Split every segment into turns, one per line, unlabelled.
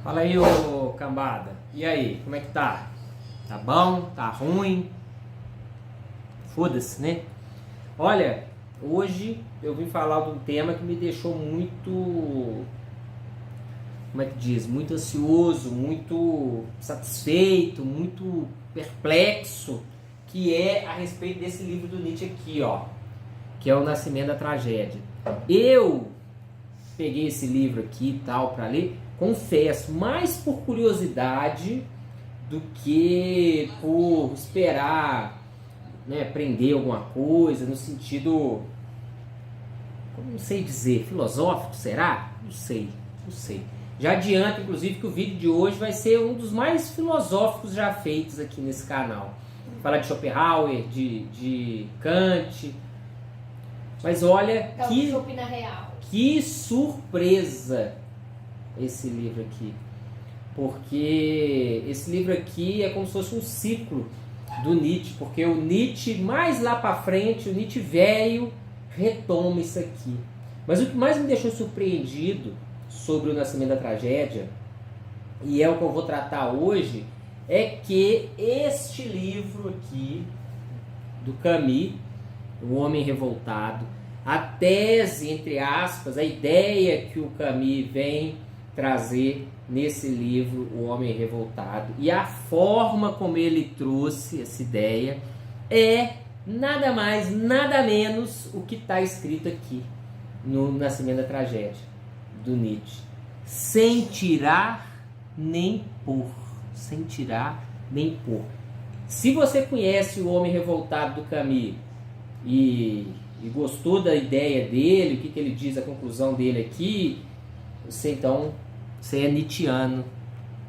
Fala aí, ô cambada. E aí, como é que tá? Tá bom? Tá ruim? Foda-se, né? Olha, hoje eu vim falar de um tema que me deixou muito... Como é que diz? Muito ansioso, muito satisfeito, muito perplexo, que é a respeito desse livro do Nietzsche aqui, ó, que é O Nascimento da Tragédia. Eu peguei esse livro aqui e tal para ler, confesso, mais por curiosidade do que por esperar, né, aprender alguma coisa no sentido, como não sei dizer, filosófico, será? Não sei. Já adianto, inclusive, que o vídeo de hoje vai ser um dos mais filosóficos já feitos aqui nesse canal. Falar de Schopenhauer, de Kant. Mas olha, que surpresa esse livro aqui. Porque esse livro aqui é como se fosse um ciclo do Nietzsche. Porque o Nietzsche, mais lá pra frente, o Nietzsche velho, retoma isso aqui. Mas o que mais me deixou surpreendido sobre O Nascimento da Tragédia, e é o que eu vou tratar hoje, é que este livro aqui, do Camus, O Homem Revoltado, a tese, entre aspas, a ideia que o Camus vem trazer nesse livro, O Homem Revoltado, e a forma como ele trouxe essa ideia, é nada mais, nada menos o que está escrito aqui no Nascimento da Tragédia, do Nietzsche. Sem tirar nem pôr. Sem tirar nem pôr. Se você conhece O Homem Revoltado do Camus e gostou da ideia dele, o que ele diz, a conclusão dele aqui, você é nietzschiano.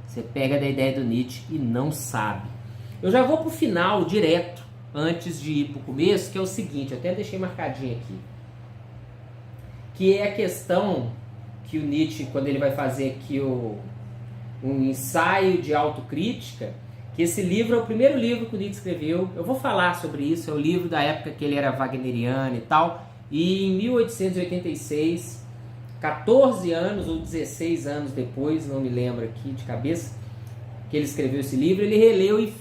Você pega da ideia do Nietzsche e não sabe. Eu já vou pro final direto, antes de ir pro começo, que é o seguinte, eu até deixei marcadinho aqui, que é a questão que o Nietzsche, quando ele vai fazer aqui um ensaio de autocrítica, que esse livro é o primeiro livro que o Nietzsche escreveu. Eu vou falar sobre isso, é o livro da época que ele era wagneriano e tal, e em 1886, 14 anos ou 16 anos depois, não me lembro aqui de cabeça, que ele escreveu esse livro, ele releu e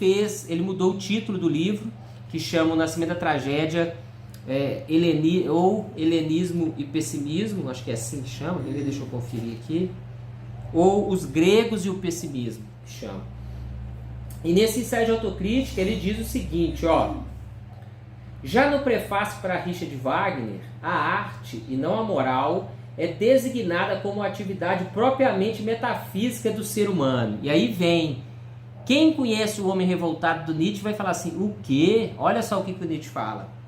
ele mudou o título do livro, que chama O Nascimento da Tragédia, Helenismo e Pessimismo, acho que é assim que chama, deixa eu conferir aqui, ou Os Gregos e o Pessimismo, que chama. E nesse ensaio de autocrítica ele diz o seguinte, ó: já no prefácio para Richard Wagner, a arte, e não a moral, é designada como atividade propriamente metafísica do ser humano. E aí vem, quem conhece O Homem Revoltado do Nietzsche vai falar assim, o quê? Olha só o que o Nietzsche fala.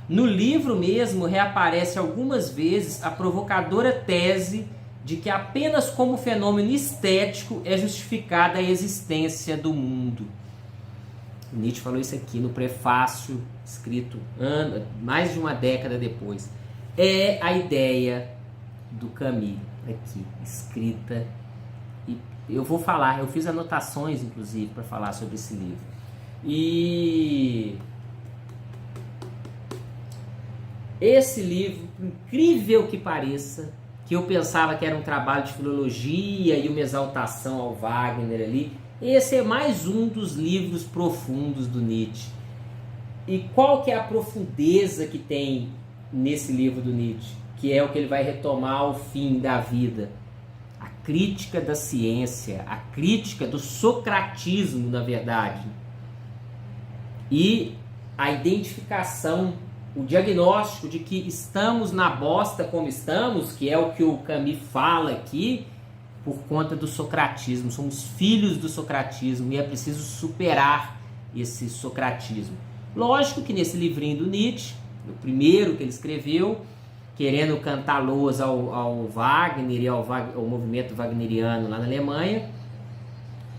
No livro mesmo reaparece algumas vezes a provocadora tese de que apenas como fenômeno estético é justificada a existência do mundo. Nietzsche falou isso aqui no prefácio, escrito mais de uma década depois. É a ideia do Camus aqui, escrita. E eu vou falar, eu fiz anotações inclusive para falar sobre esse livro. E esse livro, incrível que pareça, que eu pensava que era um trabalho de filologia e uma exaltação ao Wagner ali, esse é mais um dos livros profundos do Nietzsche. E qual que é a profundeza que tem nesse livro do Nietzsche? Que é o que ele vai retomar ao fim da vida. A crítica da ciência, a crítica do socratismo, na verdade. E a identificação, o diagnóstico de que estamos na bosta como estamos, que é o que o Camus fala aqui, por conta do socratismo. Somos filhos do socratismo e é preciso superar esse socratismo. Lógico que nesse livrinho do Nietzsche, o primeiro que ele escreveu, querendo cantar loas ao Wagner e ao movimento wagneriano lá na Alemanha,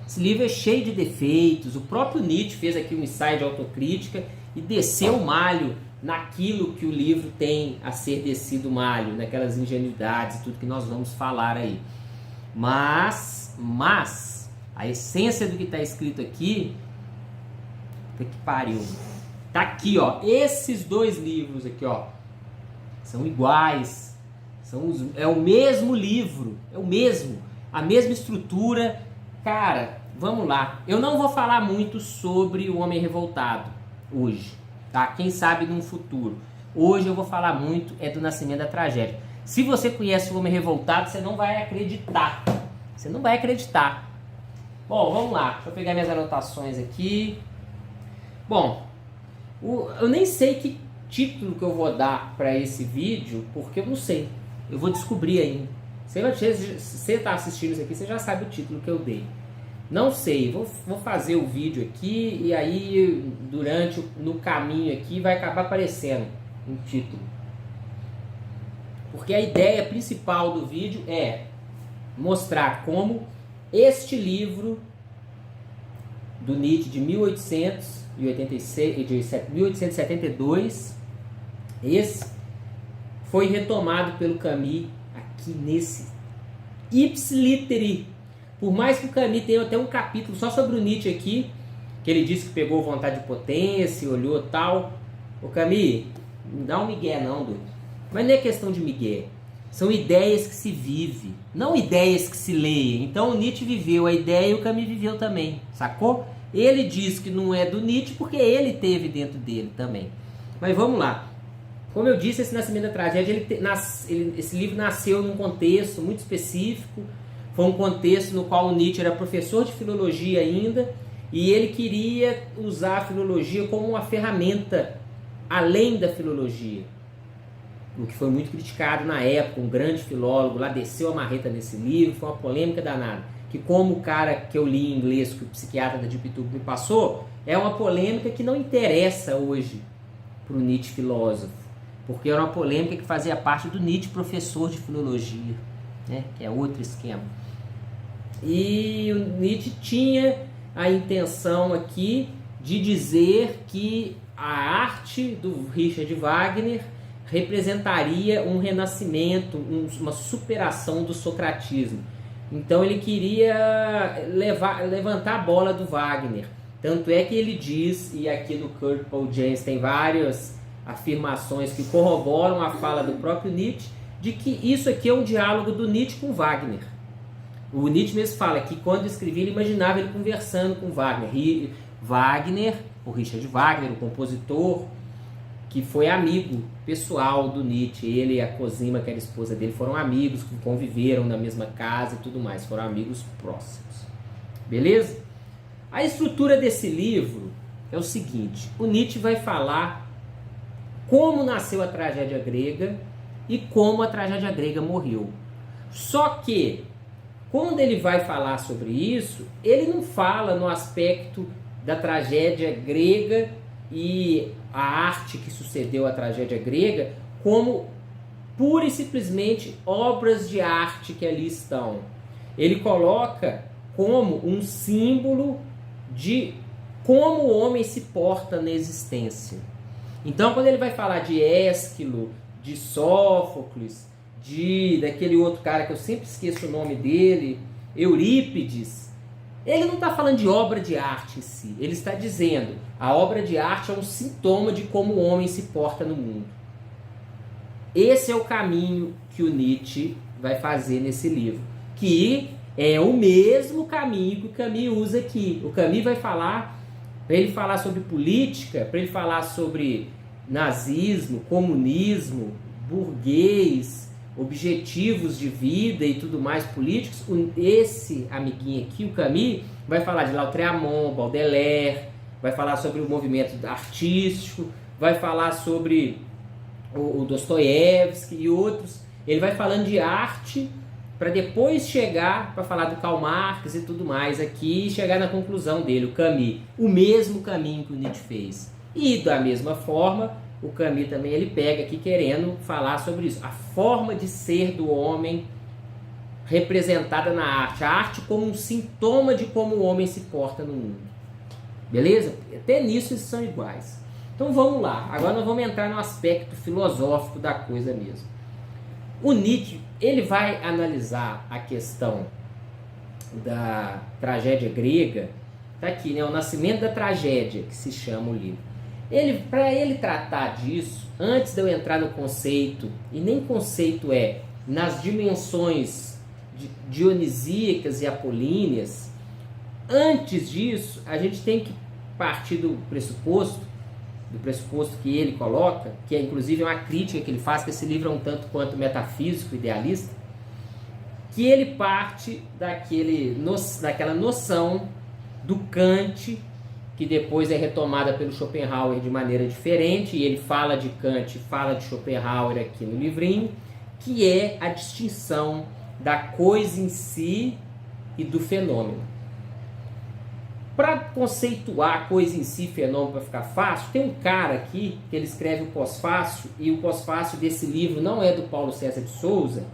esse livro é cheio de defeitos. O próprio Nietzsche fez aqui um ensaio de autocrítica e desceu o malho naquilo que o livro tem a ser descido o malho, naquelas ingenuidades e tudo que nós vamos falar aí. Mas a essência do que está escrito aqui, puta que pariu, tá aqui, ó, esses dois livros aqui, ó, são iguais, é o mesmo livro, é o mesmo. a mesma estrutura. Cara, vamos lá. Eu não vou falar muito sobre o Homem Revoltado hoje, tá? Quem sabe num futuro. Hoje eu vou falar muito do Nascimento da Tragédia. Se você conhece o Homem Revoltado, você não vai acreditar. Você não vai acreditar. Bom, vamos lá. Deixa eu pegar minhas anotações aqui. Bom, eu nem sei que título que eu vou dar para esse vídeo, porque eu não sei. Eu vou descobrir ainda. Se você está assistindo isso aqui, você já sabe o título que eu dei. Não sei, vou fazer o vídeo aqui e aí no caminho aqui vai acabar aparecendo um título. Porque a ideia principal do vídeo é mostrar como este livro do Nietzsche de 1872, esse foi retomado pelo Camus aqui nesse Ipsiliteri. Por mais que o Camus tenha até um capítulo só sobre o Nietzsche aqui, que ele disse que pegou vontade de potência, olhou tal. O Camus, não dá um migué não, doido. Mas não é questão de migué. São ideias que se vive, não ideias que se leem. Então o Nietzsche viveu a ideia e o Camus viveu também, sacou? Ele diz que não é do Nietzsche porque ele teve dentro dele também. Mas vamos lá. Como eu disse, esse Nascimento da Tragédia, esse livro nasceu num contexto muito específico. Foi um contexto no qual o Nietzsche era professor de filologia ainda, e ele queria usar a filologia como uma ferramenta além da filologia. O que foi muito criticado na época, um grande filólogo lá desceu a marreta nesse livro, foi uma polêmica danada. Que como o cara que eu li em inglês, que o psiquiatra da Deep Tube me passou, é uma polêmica que não interessa hoje para o Nietzsche filósofo. Porque era uma polêmica que fazia parte do Nietzsche professor de filologia, né? Que é outro esquema. E o Nietzsche tinha a intenção aqui de dizer que a arte do Richard Wagner representaria um renascimento, uma superação do socratismo. Então ele queria levantar a bola do Wagner. Tanto é que ele diz, e aqui no Kurt Paul James tem várias afirmações que corroboram a fala do próprio Nietzsche, de que isso aqui é um diálogo do Nietzsche com Wagner. O Nietzsche mesmo fala que quando escrevia ele imaginava ele conversando com Wagner. Wagner, o Richard Wagner, o compositor, que foi amigo pessoal do Nietzsche, ele e a Cosima, que era a esposa dele, foram amigos, que conviveram na mesma casa e tudo mais, foram amigos próximos. Beleza? A estrutura desse livro é o seguinte: o Nietzsche vai falar como nasceu a tragédia grega e como a tragédia grega morreu. Só que, quando ele vai falar sobre isso, ele não fala no aspecto da tragédia grega e a arte que sucedeu à tragédia grega como pura e simplesmente obras de arte que ali estão. Ele coloca como um símbolo de como o homem se porta na existência. Então, quando ele vai falar de Ésquilo, de Sófocles, daquele outro cara que eu sempre esqueço o nome dele, Eurípides, ele não está falando de obra de arte em si. Ele está dizendo a obra de arte é um sintoma de como o homem se porta no mundo. Esse é o caminho que o Nietzsche vai fazer nesse livro, que é o mesmo caminho que o Camus usa aqui. O Camus vai falar, para ele falar sobre política, para ele falar sobre nazismo, comunismo, burguês, objetivos de vida e tudo mais políticos. Esse amiguinho aqui, o Camus, vai falar de Lautréamont, Baudelaire, vai falar sobre o movimento artístico, vai falar sobre o Dostoiévski e outros. Ele vai falando de arte para depois chegar para falar do Karl Marx e tudo mais aqui e chegar na conclusão dele, o Camus. O mesmo caminho que o Nietzsche fez. E da mesma forma, o Camus também ele pega aqui querendo falar sobre isso. A forma de ser do homem representada na arte. A arte como um sintoma de como o homem se porta no mundo. Beleza? Até nisso eles são iguais. Então vamos lá. Agora nós vamos entrar no aspecto filosófico da coisa mesmo. O Nietzsche, ele vai analisar a questão da tragédia grega. Está aqui, né? O Nascimento da Tragédia, que se chama o livro. Para ele tratar disso, antes de eu entrar no conceito, e nem conceito nas dimensões dionisíacas e apolíneas, antes disso, a gente tem que partir do pressuposto que ele coloca, que é inclusive uma crítica que ele faz, que esse livro é um tanto quanto metafísico, idealista, que ele parte daquela noção do Kant, que depois é retomada pelo Schopenhauer de maneira diferente, e ele fala de Kant, fala de Schopenhauer aqui no livrinho, que é a distinção da coisa em si e do fenômeno. Para conceituar a coisa em si, fenômeno, para ficar fácil, tem um cara aqui que ele escreve o pós-fácil, e o pós-fácil desse livro não é do Paulo César de Souza,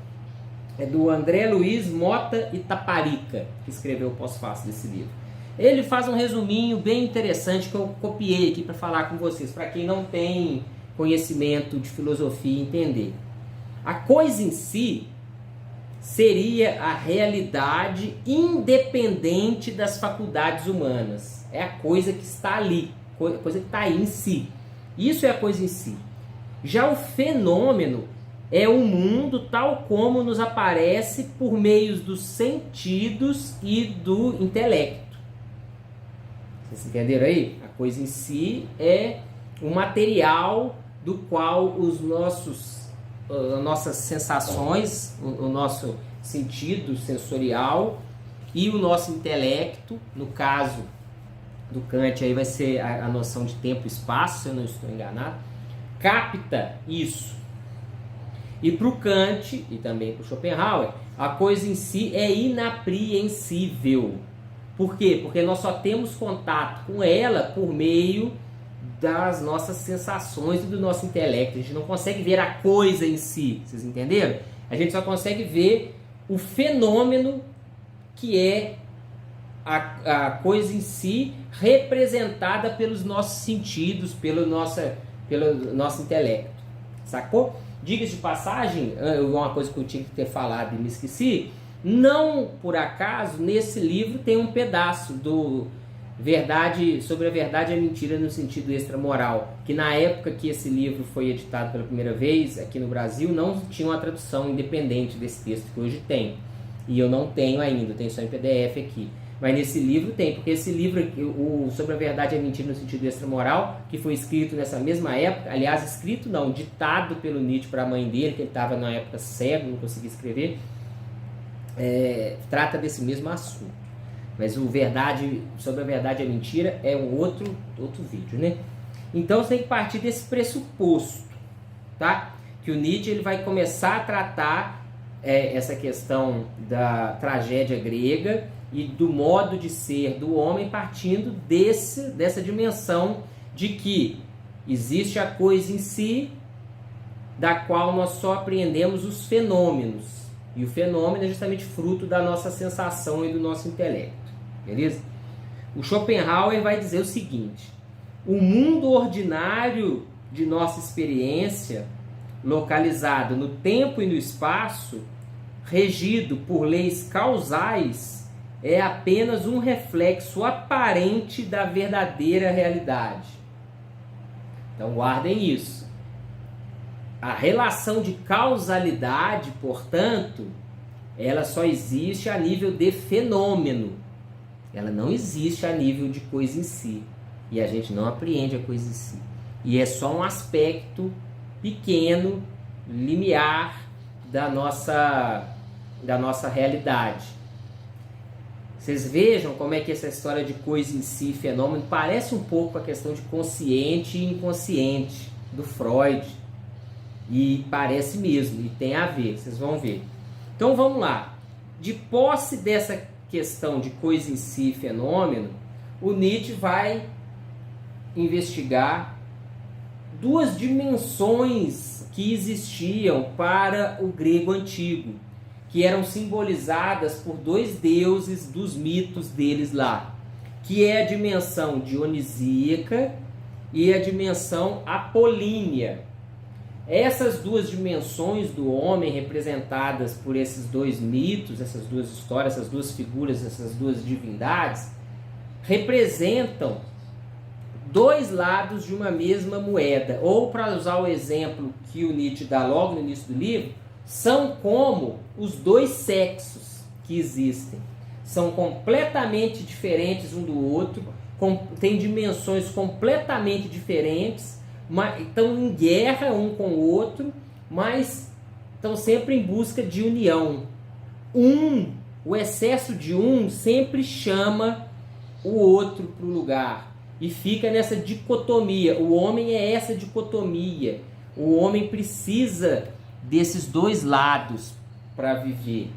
é do André Luiz Mota Itaparica, que escreveu o pós-fácil desse livro. Ele faz um resuminho bem interessante que eu copiei aqui para falar com vocês, para quem não tem conhecimento de filosofia entender. A coisa em si seria a realidade independente das faculdades humanas. É a coisa que está ali, a coisa que está aí em si. Isso é a coisa em si. Já o fenômeno é o mundo tal como nos aparece por meio dos sentidos e do intelecto. Vocês entenderam aí? A coisa em si é o material do qual as nossas sensações, o nosso sentido sensorial e o nosso intelecto, no caso do Kant aí vai ser a noção de tempo e espaço, se eu não estou enganado, capta isso. E para o Kant e também para o Schopenhauer, a coisa em si é inapreensível. Por quê? Porque nós só temos contato com ela por meio das nossas sensações e do nosso intelecto. A gente não consegue ver a coisa em si, vocês entenderam? A gente só consegue ver o fenômeno que é a coisa em si representada pelos nossos sentidos, pelo nosso intelecto. Sacou? Diga-se de passagem, uma coisa que eu tinha que ter falado e me esqueci, não por acaso nesse livro tem um pedaço do sobre a verdade e a mentira no sentido extramoral, que na época que esse livro foi editado pela primeira vez aqui no Brasil não tinha uma tradução independente desse texto que hoje tem, e eu não tenho ainda, eu tenho só em PDF aqui, mas nesse livro tem, porque esse livro, o sobre a verdade e a mentira no sentido extramoral, que foi escrito nessa mesma época, aliás, escrito não, ditado pelo Nietzsche para a mãe dele, que ele estava na época cego, não conseguia escrever, trata desse mesmo assunto. Mas sobre a verdade e a mentira é um outro vídeo, né? Então você tem que partir desse pressuposto, tá? Que o Nietzsche ele vai começar a tratar essa questão da tragédia grega e do modo de ser do homem partindo dessa dimensão de que existe a coisa em si, da qual nós só apreendemos os fenômenos. E o fenômeno é justamente fruto da nossa sensação e do nosso intelecto. Beleza? O Schopenhauer vai dizer o seguinte: o mundo ordinário de nossa experiência, localizado no tempo e no espaço, regido por leis causais, é apenas um reflexo aparente da verdadeira realidade. Então guardem isso. A relação de causalidade, portanto, ela só existe a nível de fenômeno. Ela não existe a nível de coisa em si. E a gente não apreende a coisa em si. E é só um aspecto pequeno, limiar da nossa realidade. Vocês vejam como é que essa história de coisa em si, fenômeno, parece um pouco a questão de consciente e inconsciente do Freud. E parece mesmo, e tem a ver, vocês vão ver. Então vamos lá. De posse dessa questão de coisa em si, fenômeno, o Nietzsche vai investigar duas dimensões que existiam para o grego antigo, que eram simbolizadas por dois deuses dos mitos deles lá, que é a dimensão dionisíaca e a dimensão apolínea. Essas duas dimensões do homem, representadas por esses dois mitos, essas duas histórias, essas duas figuras, essas duas divindades, representam dois lados de uma mesma moeda. Ou, para usar o exemplo que o Nietzsche dá logo no início do livro, são como os dois sexos. que existem. São completamente diferentes um do outro, têm dimensões completamente diferentes, estão em guerra um com o outro, mas estão sempre em busca de união. O excesso de um sempre chama o outro para o lugar e fica nessa dicotomia. O homem é essa dicotomia. O homem precisa desses dois lados para viver.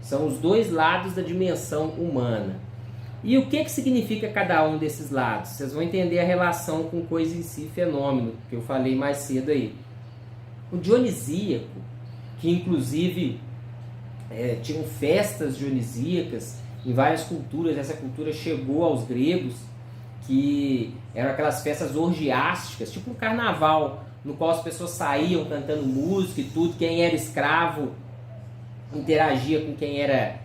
São os dois lados da dimensão humana. E o que significa cada um desses lados? Vocês vão entender a relação com coisa em si, fenômeno, que eu falei mais cedo aí. O dionisíaco, que inclusive tinham festas dionisíacas em várias culturas, essa cultura chegou aos gregos, que eram aquelas festas orgiásticas, tipo um carnaval, no qual as pessoas saíam cantando música e tudo, quem era escravo interagia com quem era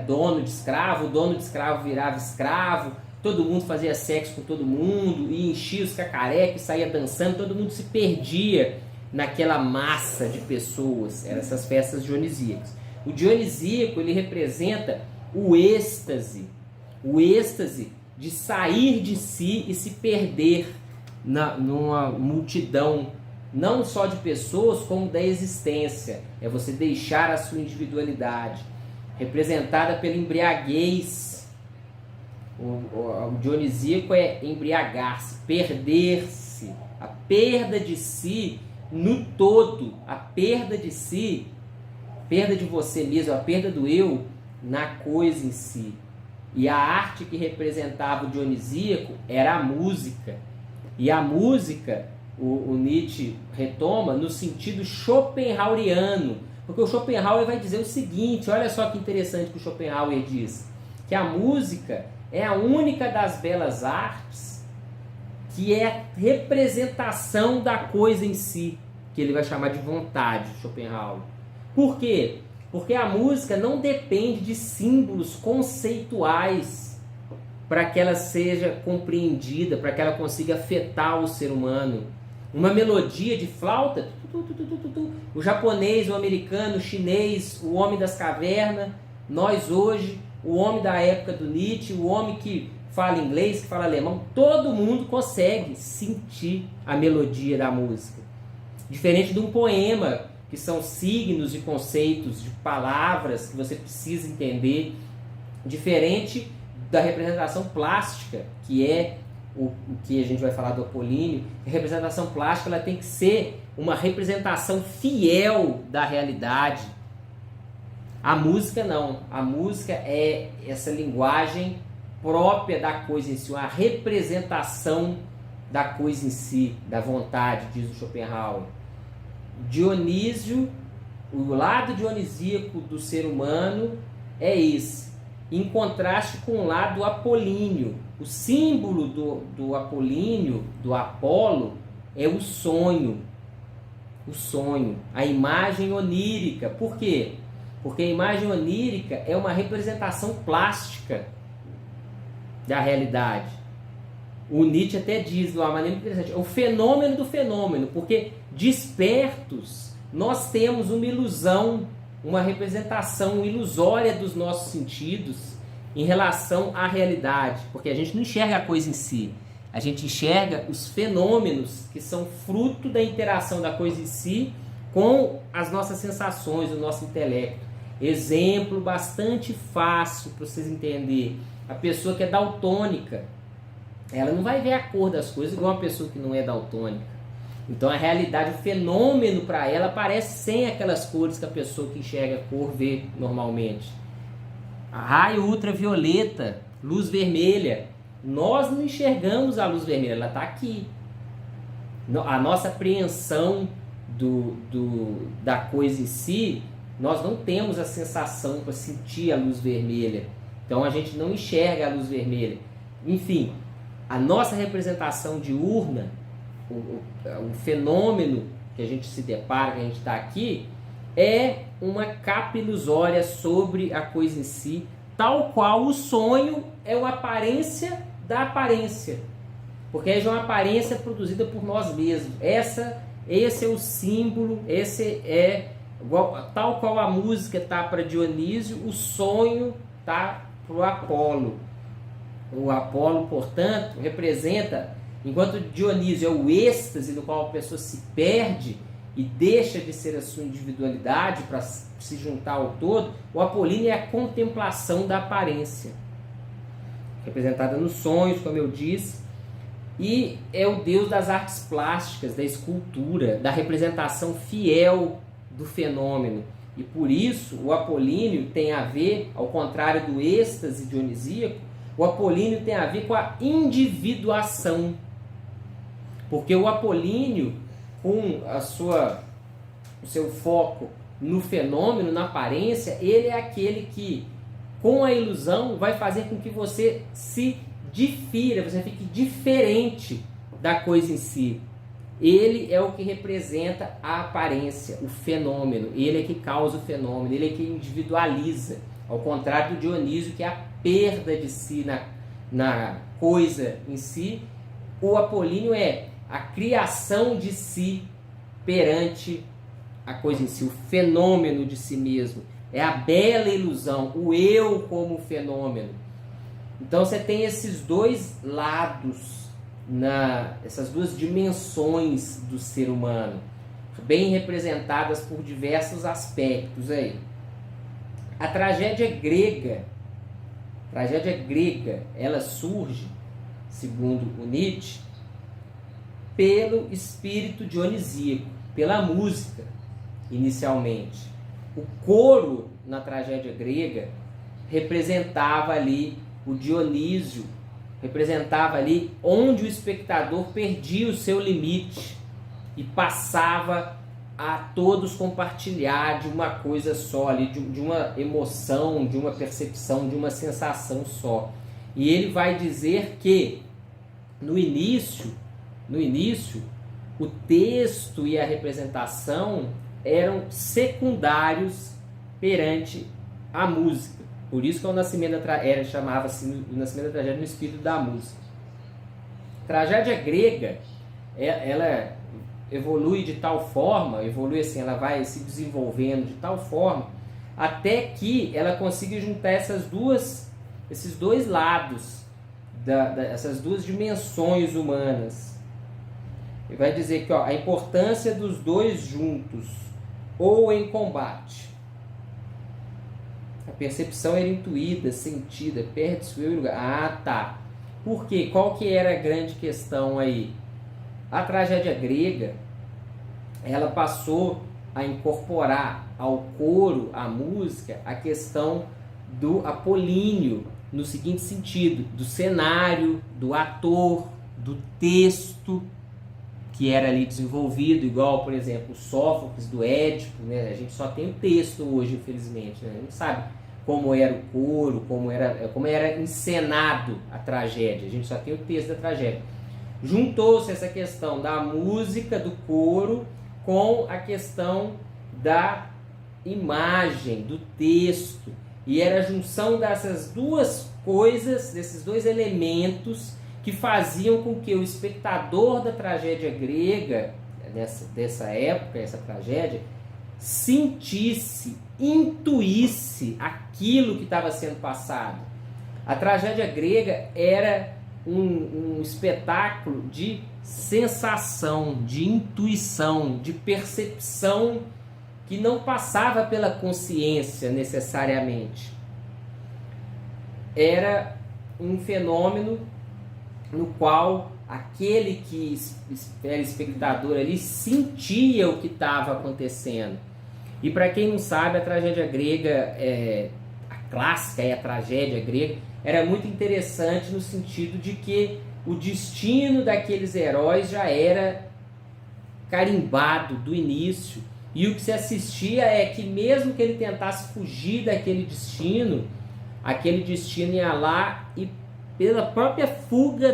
dono de escravo, o dono de escravo virava escravo, todo mundo fazia sexo com todo mundo, e enchia os cacarecos, saía dançando, todo mundo se perdia naquela massa de pessoas. Eram essas festas dionisíacas. O dionisíaco, ele representa o êxtase de sair de si e se perder numa multidão, não só de pessoas, como da existência. É você deixar a sua individualidade, representada pela embriaguez. O dionisíaco é embriagar-se, perder-se, a perda de si no todo, a perda de si, perda de você mesmo, a perda do eu na coisa em si. E a arte que representava o dionisíaco era a música. E a música, o Nietzsche retoma no sentido schopenhaueriano, porque o Schopenhauer vai dizer o seguinte, olha só que interessante que o Schopenhauer diz, que a música é a única das belas artes que é a representação da coisa em si, que ele vai chamar de vontade, Schopenhauer. Por quê? Porque a música não depende de símbolos conceituais para que ela seja compreendida, para que ela consiga afetar o ser humano. Uma melodia de flauta, o japonês, o americano, o chinês, o homem das cavernas, nós hoje, o homem da época do Nietzsche, o homem que fala inglês, que fala alemão, todo mundo consegue sentir a melodia da música. Diferente de um poema, que são signos e conceitos de palavras que você precisa entender, diferente da representação plástica, que é o que a gente vai falar do Apolíneo. A representação plástica ela tem que ser uma representação fiel da realidade. A música não. A música é essa linguagem própria da coisa em si, uma representação da coisa em si, da vontade, diz o Schopenhauer. Dionísio, o lado dionisíaco do ser humano é esse, em contraste com o lado apolíneo. O símbolo do Apolíneo, do Apolo, é o sonho, a imagem onírica. Por quê? Porque a imagem onírica é uma representação plástica da realidade. O Nietzsche até diz de uma maneira interessante, é o fenômeno do fenômeno, porque despertos nós temos uma ilusão, uma representação ilusória dos nossos sentidos em relação à realidade, porque a gente não enxerga a coisa em si, a gente enxerga os fenômenos que são fruto da interação da coisa em si com as nossas sensações, o nosso intelecto. Exemplo bastante fácil para vocês entenderem, a pessoa que é daltônica, ela não vai ver a cor das coisas igual uma pessoa que não é daltônica. Então a realidade, o fenômeno para ela aparece sem aquelas cores que a pessoa que enxerga a cor vê normalmente. A raio ultravioleta, luz vermelha, nós não enxergamos a luz vermelha, ela está aqui. A nossa apreensão da coisa em si, nós não temos a sensação para sentir a luz vermelha. Então a gente não enxerga a luz vermelha. Enfim, a nossa representação diurna, o fenômeno que a gente se depara, que a gente está aqui, é uma capa ilusória sobre a coisa em si, tal qual o sonho é uma aparência da aparência, porque é uma aparência produzida por nós mesmos. Esse é o símbolo, esse é Tal qual a música está para Dionísio, o sonho está para o Apolo. O Apolo, portanto, representa, enquanto Dionísio é o êxtase no qual a pessoa se perde e deixa de ser a sua individualidade para se juntar ao todo, o Apolíneo é a contemplação da aparência, representada nos sonhos, como eu disse, e é o deus das artes plásticas, da escultura, da representação fiel do fenômeno. E por isso o Apolíneo tem a ver, ao contrário do êxtase dionisíaco, o Apolíneo tem a ver com a individuação. Porque o Apolíneo, com o seu foco no fenômeno, na aparência, ele é aquele que, com a ilusão, vai fazer com que você se difira, você fique diferente da coisa em si. Ele é o que representa a aparência, o fenômeno. Ele é que causa o fenômeno, ele é que individualiza. Ao contrário do Dionísio, que é a perda de si na coisa em si, o Apolíneo é a criação de si perante a coisa em si, o fenômeno de si mesmo. É a bela ilusão, o eu como fenômeno. Então você tem esses dois lados, essas duas dimensões do ser humano, bem representadas por diversos aspectos aí. A tragédia grega, ela surge, segundo o Nietzsche, pelo espírito dionisíaco, pela música, inicialmente. O coro na tragédia grega representava ali o Dionísio, representava ali onde o espectador perdia o seu limite e passava a todos compartilhar de uma coisa só, ali, de uma emoção, de uma percepção, de uma sensação só. E ele vai dizer que no início, o texto e a representação eram secundários perante a música. Por isso que o Nascimento da chamava-se o Nascimento da Tragédia no espírito da música. A tragédia grega, ela evolui de tal forma, ela vai se desenvolvendo de tal forma, até que ela consiga juntar esses dois lados, essas duas dimensões humanas. Ele vai dizer que a importância dos dois juntos, ou em combate. A percepção era intuída, sentida, perde seu lugar. Ah, tá. Por quê? Qual que era a grande questão aí? A tragédia grega, ela passou a incorporar ao coro, à música, a questão do apolíneo, no seguinte sentido, do cenário, do ator, do texto que era ali desenvolvido, igual, por exemplo, o Sófocles do Édipo, né? A gente só tem o texto hoje, infelizmente, né? A gente sabe como era o coro, como era encenado a tragédia, a gente só tem o texto da tragédia. Juntou-se essa questão da música, do coro, com a questão da imagem, do texto, e era a junção dessas duas coisas, desses dois elementos, que faziam com que o espectador da tragédia grega, dessa época, essa tragédia, sentisse, intuísse aquilo que estava sendo passado. A tragédia grega era um espetáculo de sensação, de intuição, de percepção que não passava pela consciência necessariamente. Era um fenômeno no qual aquele que era espectador ali sentia o que estava acontecendo. E para quem não sabe, a tragédia grega, a clássica e a tragédia grega, era muito interessante no sentido de que o destino daqueles heróis já era carimbado do início. E o que se assistia é que mesmo que ele tentasse fugir daquele destino ia lá e pela própria fuga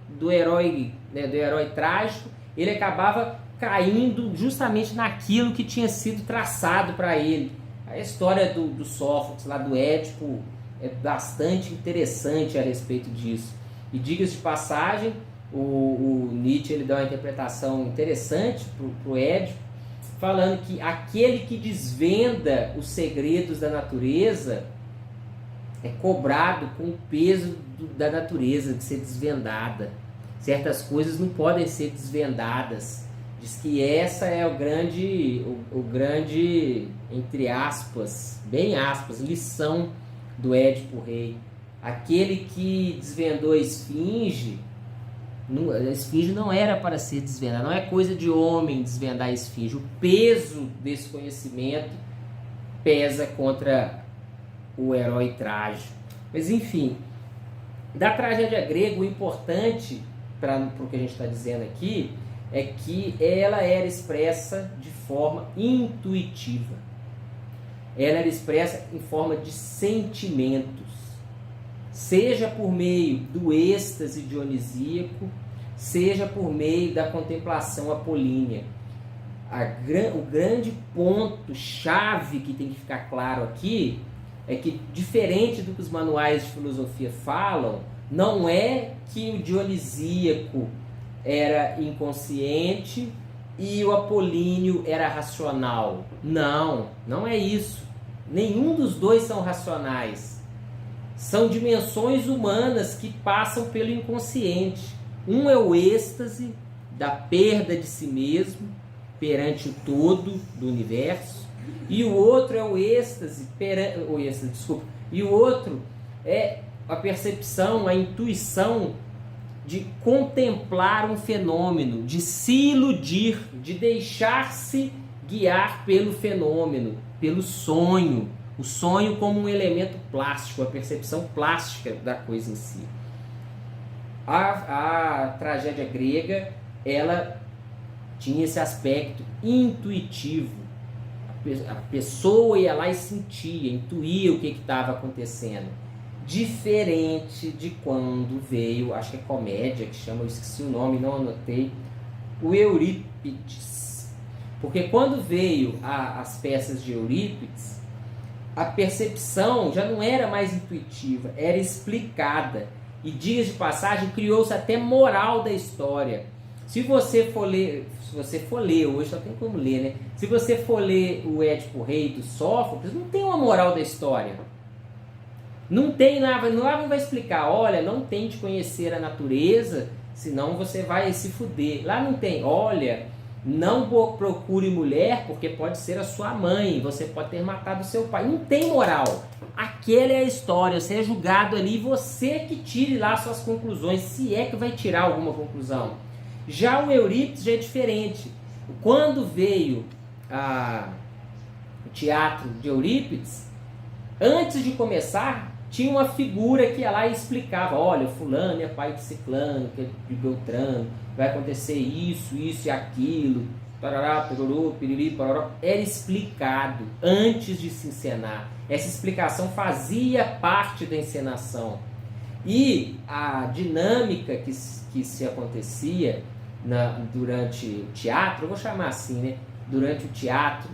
do herói, né, do herói trágico, ele acabava caindo justamente naquilo que tinha sido traçado para ele. A história do Sófocles, lá do Édipo, é bastante interessante a respeito disso. E diga-se de passagem, o Nietzsche ele dá uma interpretação interessante para o Édipo, falando que aquele que desvenda os segredos da natureza é cobrado com o peso da natureza de ser desvendada. Certas coisas não podem ser desvendadas. Diz que essa é o grande, entre aspas, bem aspas, lição do Édipo Rei. Aquele que desvendou a esfinge não era para ser desvendada, não é coisa de homem desvendar a esfinge. O peso desse conhecimento pesa contra o herói trágico. Mas enfim, da tragédia grega, o importante para o que a gente está dizendo aqui é que ela era expressa de forma intuitiva. Ela era expressa em forma de sentimentos, seja por meio do êxtase dionisíaco, seja por meio da contemplação apolínea. O grande ponto-chave que tem que ficar claro aqui é que, diferente do que os manuais de filosofia falam, não é que o dionisíaco era inconsciente e o apolíneo era racional. Não, não é isso. Nenhum dos dois são racionais. São dimensões humanas que passam pelo inconsciente. Um é o êxtase da perda de si mesmo perante o todo do universo, e o outro é o êxtase, e o outro é a percepção, a intuição de contemplar um fenômeno, de se iludir, de deixar-se guiar pelo fenômeno, pelo sonho. O sonho como um elemento plástico, a percepção plástica da coisa em si. A tragédia grega, ela tinha esse aspecto intuitivo. A pessoa ia lá e sentia, intuía o que estava acontecendo. Diferente de quando veio, acho que é comédia que chama, eu esqueci o nome, não anotei, o Eurípides. Porque quando veio as peças de Eurípides, a percepção já não era mais intuitiva, era explicada. E, dias de passagem, criou-se até moral da história. Se você for ler, hoje só tem como ler, né? Se você for ler o Édipo Rei do Sófocles, não tem uma moral da história. Não tem lá, não vai explicar, olha, não tente conhecer a natureza, senão você vai se fuder. Lá não tem, olha, não procure mulher, porque pode ser a sua mãe, você pode ter matado seu pai. Não tem moral. Aquela é a história, você é julgado ali, você que tire lá suas conclusões, se é que vai tirar alguma conclusão. Já o Eurípides já é diferente. Quando veio o teatro de Eurípides, antes de começar, tinha uma figura que ia lá e explicava, olha, fulano é pai de ciclano, que é de Beltrano, vai acontecer isso, isso e aquilo, tarará, perorô, piriri, pororó. Era explicado antes de se encenar. Essa explicação fazia parte da encenação. E a dinâmica que se acontecia durante o teatro, eu vou chamar assim, né? Durante o teatro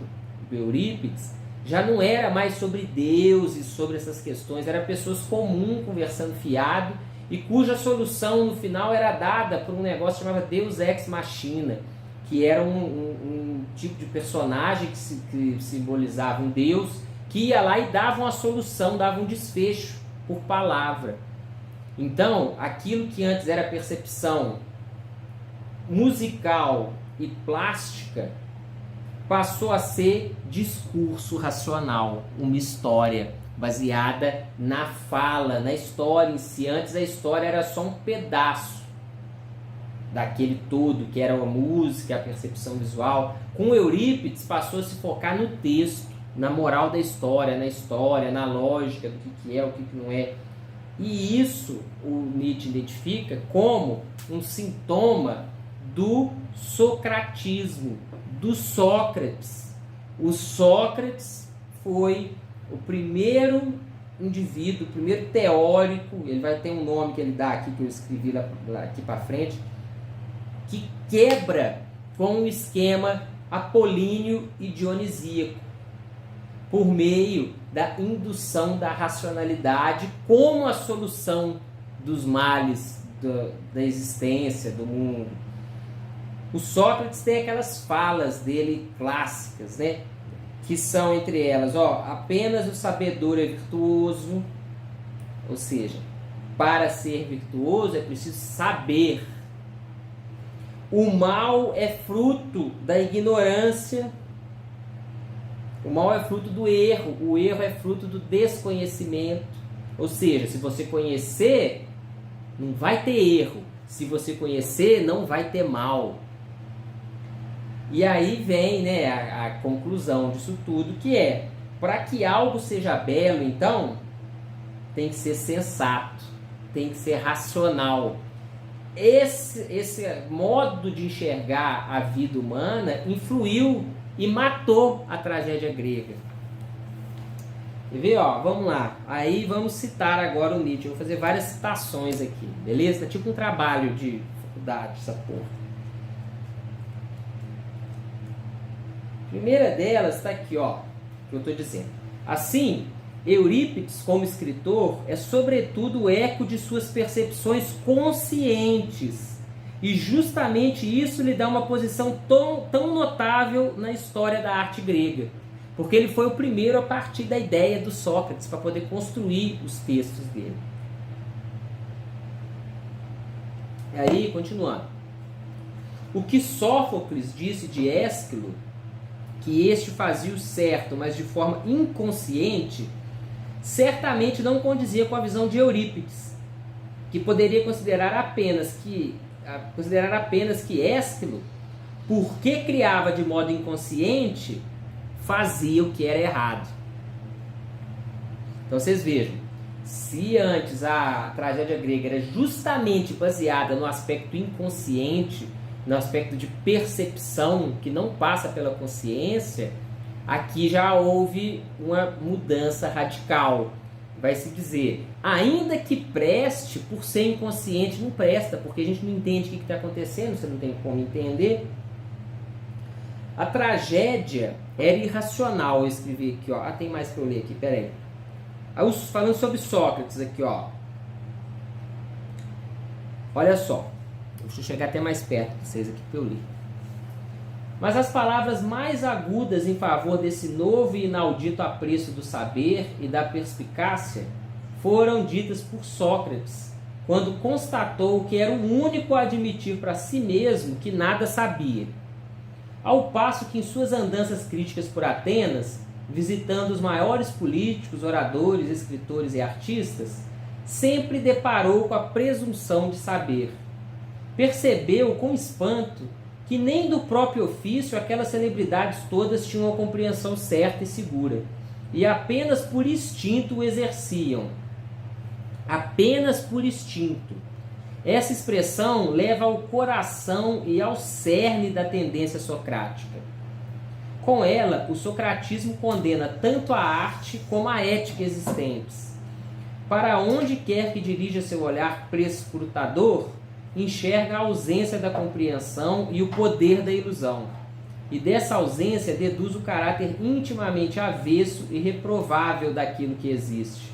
do Eurípides, já não era mais sobre Deus e sobre essas questões, eram pessoas comuns conversando fiado, e cuja solução no final era dada por um negócio chamado Deus Ex Machina, que era um tipo de personagem que simbolizava um Deus, que ia lá e dava uma solução, dava um desfecho por palavra. Então, aquilo que antes era percepção musical e plástica, passou a ser discurso racional, uma história baseada na fala, na história em si. Antes a história era só um pedaço daquele todo, que era a música, a percepção visual. Com Eurípides passou a se focar no texto, na moral da história, na lógica do que é, o que não é. E isso o Nietzsche identifica como um sintoma do socratismo, do Sócrates. O Sócrates foi o primeiro indivíduo, o primeiro teórico, ele vai ter um nome que ele dá aqui, que eu escrevi lá aqui para frente, que quebra com o esquema apolíneo e dionisíaco, por meio da indução da racionalidade como a solução dos males da existência, do mundo. O Sócrates tem aquelas falas dele clássicas, né? Que são entre elas, apenas o sabedor é virtuoso, ou seja, para ser virtuoso é preciso saber. O mal é fruto da ignorância, o mal é fruto do erro, o erro é fruto do desconhecimento. Ou seja, se você conhecer, não vai ter erro. Se você conhecer, não vai ter mal. E aí vem, né, a conclusão disso tudo, que é, para que algo seja belo, então, tem que ser sensato, tem que ser racional. Esse modo de enxergar a vida humana influiu e matou a tragédia grega. Quer ver? Vamos lá. Aí vamos citar agora o Nietzsche. Eu vou fazer várias citações aqui, beleza? Tá tipo um trabalho de faculdade, essa porra. A primeira delas está aqui, que eu estou dizendo. Assim, Eurípides, como escritor, é sobretudo o eco de suas percepções conscientes. E justamente isso lhe dá uma posição tão notável na história da arte grega. Porque ele foi o primeiro a partir da ideia do Sócrates para poder construir os textos dele. E aí, continuando. O que Sófocles disse de Ésquilo, que este fazia o certo, mas de forma inconsciente, certamente não condizia com a visão de Eurípides, que poderia considerar apenas que Ésquilo, porque criava de modo inconsciente, fazia o que era errado. Então vocês vejam, se antes a tragédia grega era justamente baseada no aspecto inconsciente, no aspecto de percepção que não passa pela consciência, aqui já houve uma mudança radical. Vai se dizer, ainda que preste, por ser inconsciente, não presta, porque a gente não entende o que está acontecendo, você não tem como entender. A tragédia era irracional, eu escrevi aqui, tem mais para eu ler aqui, peraí. Falando sobre Sócrates aqui, olha só. Deixa eu chegar até mais perto de vocês aqui que eu li. Mas as palavras mais agudas em favor desse novo e inaudito apreço do saber e da perspicácia foram ditas por Sócrates, quando constatou que era o único a admitir para si mesmo que nada sabia. Ao passo que em suas andanças críticas por Atenas, visitando os maiores políticos, oradores, escritores e artistas, sempre deparou com a presunção de saber. Percebeu com espanto que nem do próprio ofício aquelas celebridades todas tinham a compreensão certa e segura, e apenas por instinto o exerciam. Apenas por instinto. Essa expressão leva ao coração e ao cerne da tendência socrática. Com ela, o socratismo condena tanto a arte como a ética existentes. Para onde quer que dirija seu olhar prescrutador, enxerga a ausência da compreensão e o poder da ilusão. E dessa ausência deduz o caráter intimamente avesso e reprovável daquilo que existe.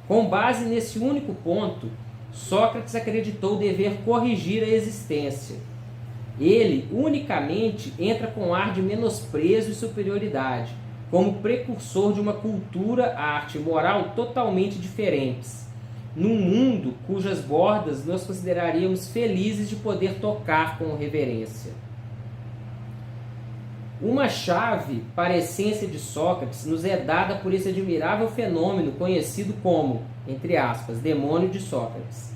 Com base nesse único ponto, Sócrates acreditou dever corrigir a existência. Ele unicamente entra com ar de menosprezo e superioridade, como precursor de uma cultura, arte e moral totalmente diferentes, num mundo cujas bordas nós consideraríamos felizes de poder tocar com reverência. Uma chave para a essência de Sócrates nos é dada por esse admirável fenômeno conhecido como, entre aspas, demônio de Sócrates.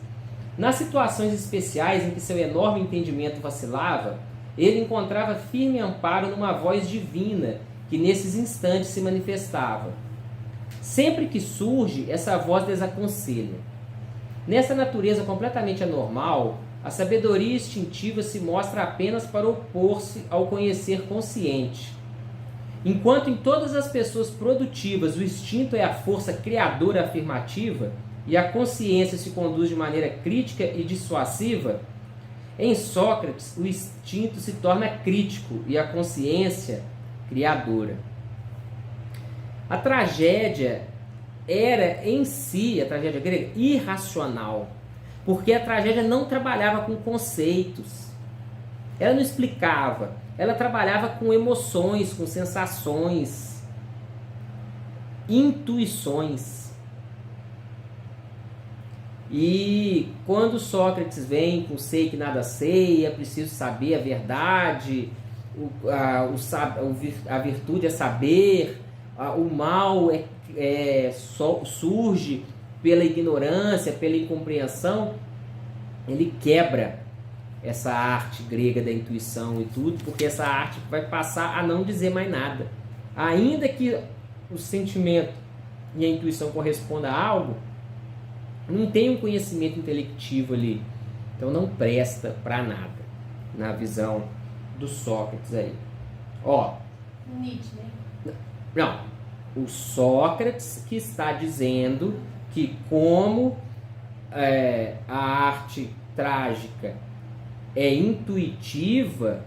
Nas situações especiais em que seu enorme entendimento vacilava, ele encontrava firme amparo numa voz divina que nesses instantes se manifestava. Sempre que surge, essa voz desaconselha. Nessa natureza completamente anormal, a sabedoria instintiva se mostra apenas para opor-se ao conhecer consciente. Enquanto em todas as pessoas produtivas o instinto é a força criadora afirmativa e a consciência se conduz de maneira crítica e dissuasiva, em Sócrates o instinto se torna crítico e a consciência criadora. A tragédia era em si, a tragédia grega, irracional, porque a tragédia não trabalhava com conceitos. Ela não explicava, ela trabalhava com emoções, com sensações, intuições. E quando Sócrates vem com sei que nada sei, é preciso saber a verdade, a virtude é saber, o mal surge pela ignorância, pela incompreensão, ele quebra essa arte grega da intuição e tudo, porque essa arte vai passar a não dizer mais nada. Ainda que o sentimento e a intuição correspondam a algo, não tem um conhecimento intelectivo ali, então não presta para nada, na visão do Sócrates aí.
Nietzsche, né?
Não, o Sócrates que está dizendo que como a arte trágica é intuitiva,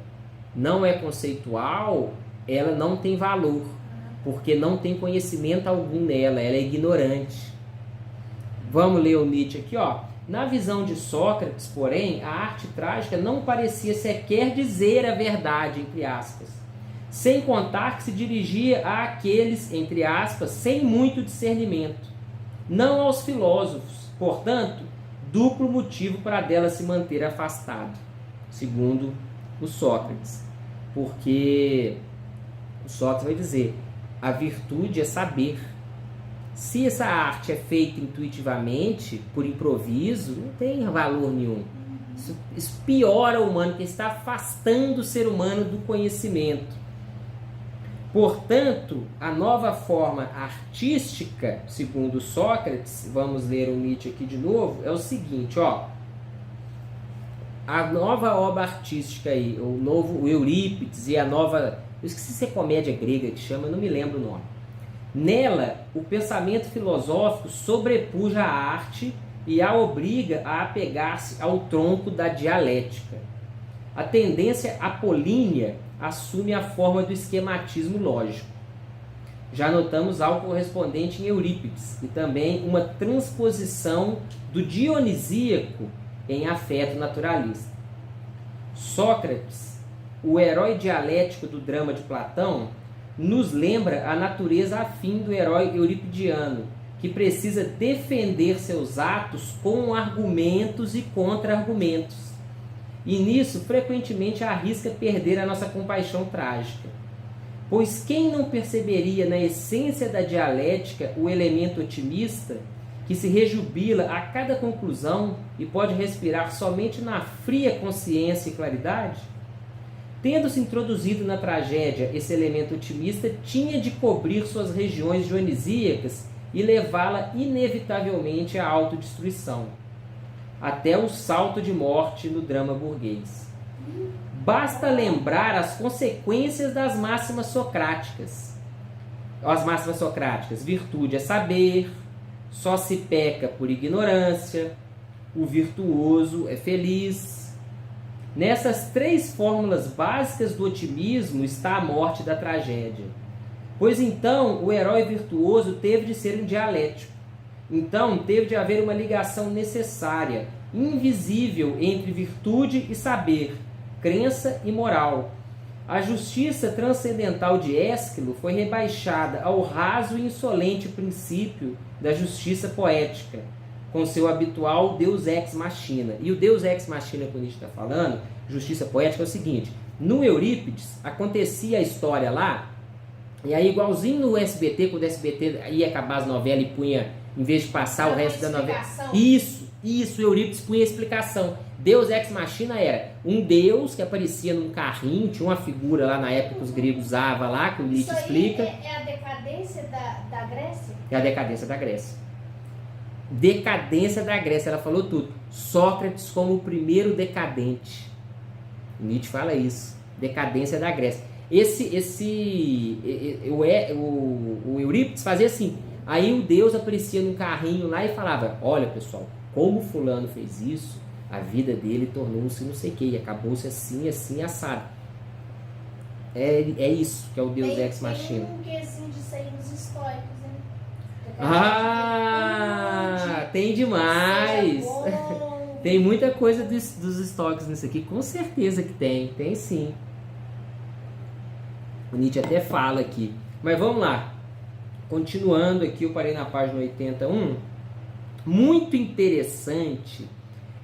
não é conceitual, ela não tem valor, porque não tem conhecimento algum nela, ela é ignorante. Vamos ler o Nietzsche aqui, Na visão de Sócrates, porém, a arte trágica não parecia sequer dizer a verdade, entre aspas, sem contar que se dirigia àqueles, entre aspas, sem muito discernimento, não aos filósofos, portanto, duplo motivo para dela se manter afastado, segundo o Sócrates, porque o Sócrates vai dizer, a virtude é saber. Se essa arte é feita intuitivamente, por improviso, não tem valor nenhum. Isso piora o humano, porque está afastando o ser humano do conhecimento. Portanto, a nova forma artística, segundo Sócrates, vamos ler o Nietzsche aqui de novo, é o seguinte, a nova obra artística aí, o Eurípides e a nova, eu esqueci se é comédia grega que chama, eu não me lembro o nome. Nela, o pensamento filosófico sobrepuja a arte e a obriga a apegar-se ao tronco da dialética. A tendência apolínea assume a forma do esquematismo lógico. Já notamos algo correspondente em Eurípides e também uma transposição do dionisíaco em afeto naturalista. Sócrates, o herói dialético do drama de Platão, nos lembra a natureza afim do herói euripidiano, que precisa defender seus atos com argumentos e contra-argumentos. E nisso, frequentemente, arrisca perder a nossa compaixão trágica. Pois quem não perceberia na essência da dialética o elemento otimista, que se rejubila a cada conclusão e pode respirar somente na fria consciência e claridade? Tendo-se introduzido na tragédia esse elemento otimista, tinha de cobrir suas regiões dionisíacas e levá-la inevitavelmente à autodestruição, até o salto de morte no drama burguês. Basta lembrar as consequências das máximas socráticas. As máximas socráticas: virtude é saber, só se peca por ignorância, o virtuoso é feliz. Nessas três fórmulas básicas do otimismo está a morte da tragédia. Pois então o herói virtuoso teve de ser um dialético. Então teve de haver uma ligação necessária, invisível, entre virtude e saber, crença e moral. A justiça transcendental de Ésquilo foi rebaixada ao raso e insolente princípio da justiça poética, com seu habitual Deus Ex Machina. E o Deus Ex Machina que o Nietzsche está falando, justiça poética, é o seguinte: no Eurípides acontecia a história lá, e aí igualzinho no SBT, quando o SBT ia acabar as novelas e punha, em vez de passar o resto da novela, isso, Eurípides punha a explicação. Deus Ex Machina era um deus que aparecia num carrinho, tinha uma figura lá na época que os gregos usavam lá, que o Nietzsche explica.
É a decadência da Grécia?
É a decadência da Grécia. Decadência da Grécia, ela falou tudo. Sócrates como o primeiro decadente. Nietzsche fala isso. Decadência da Grécia. O Eurípides fazia assim. Aí o Deus aparecia num carrinho lá e falava: olha pessoal, como fulano fez isso, a vida dele tornou-se não sei o que, e acabou-se assim, assim, assado. É isso que é o Deus Ex Machina.
Tem um quezinho de sair nos históricos, né?
Tem demais!
Seja bom,
Tem muita coisa dos estoques nisso aqui, com certeza que tem sim. O Nietzsche até fala aqui. Mas vamos lá. Continuando aqui, eu parei na página 81. Muito interessante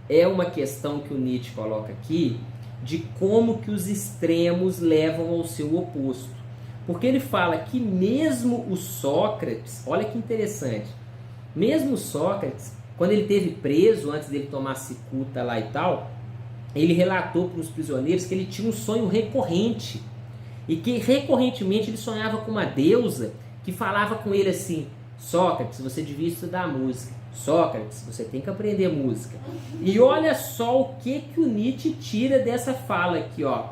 é uma questão que o Nietzsche coloca aqui, de como que os extremos levam ao seu oposto. Porque ele fala que mesmo o Sócrates, olha que interessante, mesmo o Sócrates, quando ele esteve preso, antes dele tomar cicuta lá e tal, ele relatou para os prisioneiros que ele tinha um sonho recorrente, e que recorrentemente ele sonhava com uma deusa que falava com ele assim: Sócrates, você devia estudar música. Sócrates, você tem que aprender música. E olha só o que o Nietzsche tira dessa fala aqui, ó.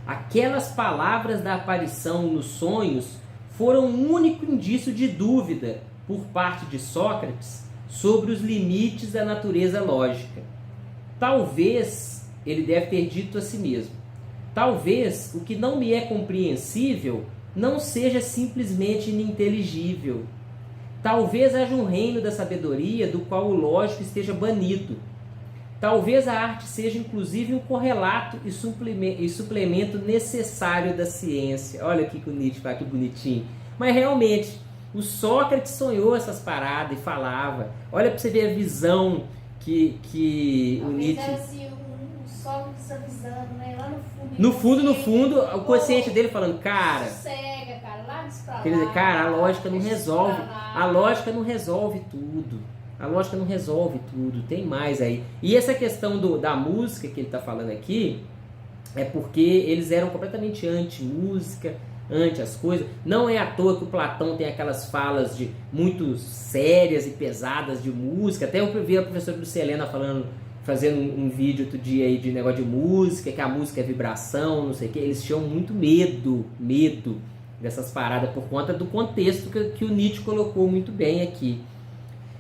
Aquelas palavras da aparição nos sonhos foram um único indício de dúvida por parte de Sócrates sobre os limites da natureza lógica. Talvez, ele deve ter dito a si mesmo, talvez o que não me é compreensível não seja simplesmente ininteligível. Talvez haja um reino da sabedoria do qual o lógico esteja banido. Talvez a arte seja inclusive um correlato e suplemento necessário da ciência. Olha aqui que o Nietzsche fala, que bonitinho. Mas realmente, o Sócrates sonhou essas paradas e falava. Olha para você ver a visão que o Nietzsche...
Talvez era assim, um Sócrates avisando, né? Lá
no fundo, o consciente dele falando, cara...
Sossega, cara, larga isso pra lá.
Quer dizer, cara, a lógica não resolve. A lógica não resolve tudo. A lógica não resolve tudo, tem mais aí. E essa questão da música que ele está falando aqui, é porque eles eram completamente anti-música, anti as coisas. Não é à toa que o Platão tem aquelas falas de muito sérias e pesadas de música. Até eu vi a professora Lucelena fazendo um vídeo outro dia aí de negócio de música, que a música é vibração, não sei o que. Eles tinham muito medo dessas paradas por conta do contexto que o Nietzsche colocou muito bem aqui.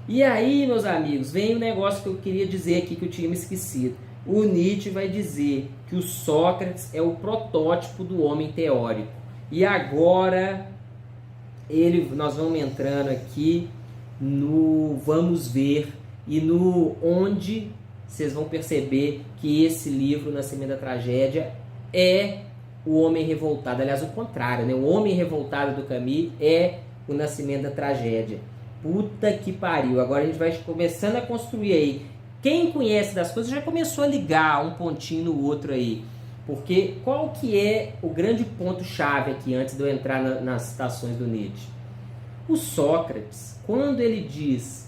E aí, meus amigos, vem o negócio que eu queria dizer aqui que eu tinha me esquecido. O Nietzsche vai dizer que o Sócrates é o protótipo do homem teórico. E agora nós vamos entrando aqui no vamos ver e no onde vocês vão perceber que esse livro, Nascimento da Tragédia, é o homem revoltado. Aliás, o contrário, né? O homem revoltado do Camus é o Nascimento da Tragédia. Puta que pariu. Agora a gente vai começando a construir aí. Quem conhece das coisas já começou a ligar um pontinho no outro aí. Porque qual que é o grande ponto-chave aqui, antes de eu entrar nas citações do Nietzsche? O Sócrates, quando ele diz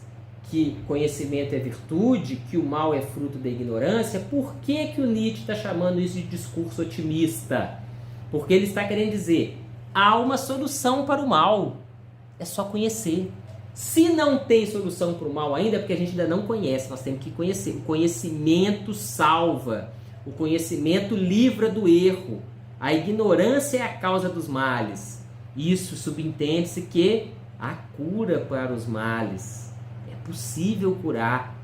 que conhecimento é virtude, que o mal é fruto da ignorância, por que o Nietzsche está chamando isso de discurso otimista? Porque ele está querendo dizer, há uma solução para o mal, é só conhecer. Se não tem solução para o mal ainda, é porque a gente ainda não conhece, nós temos que conhecer. O conhecimento salva, o conhecimento livra do erro, a ignorância é a causa dos males. Isso subentende-se que há cura para os males, é possível curar.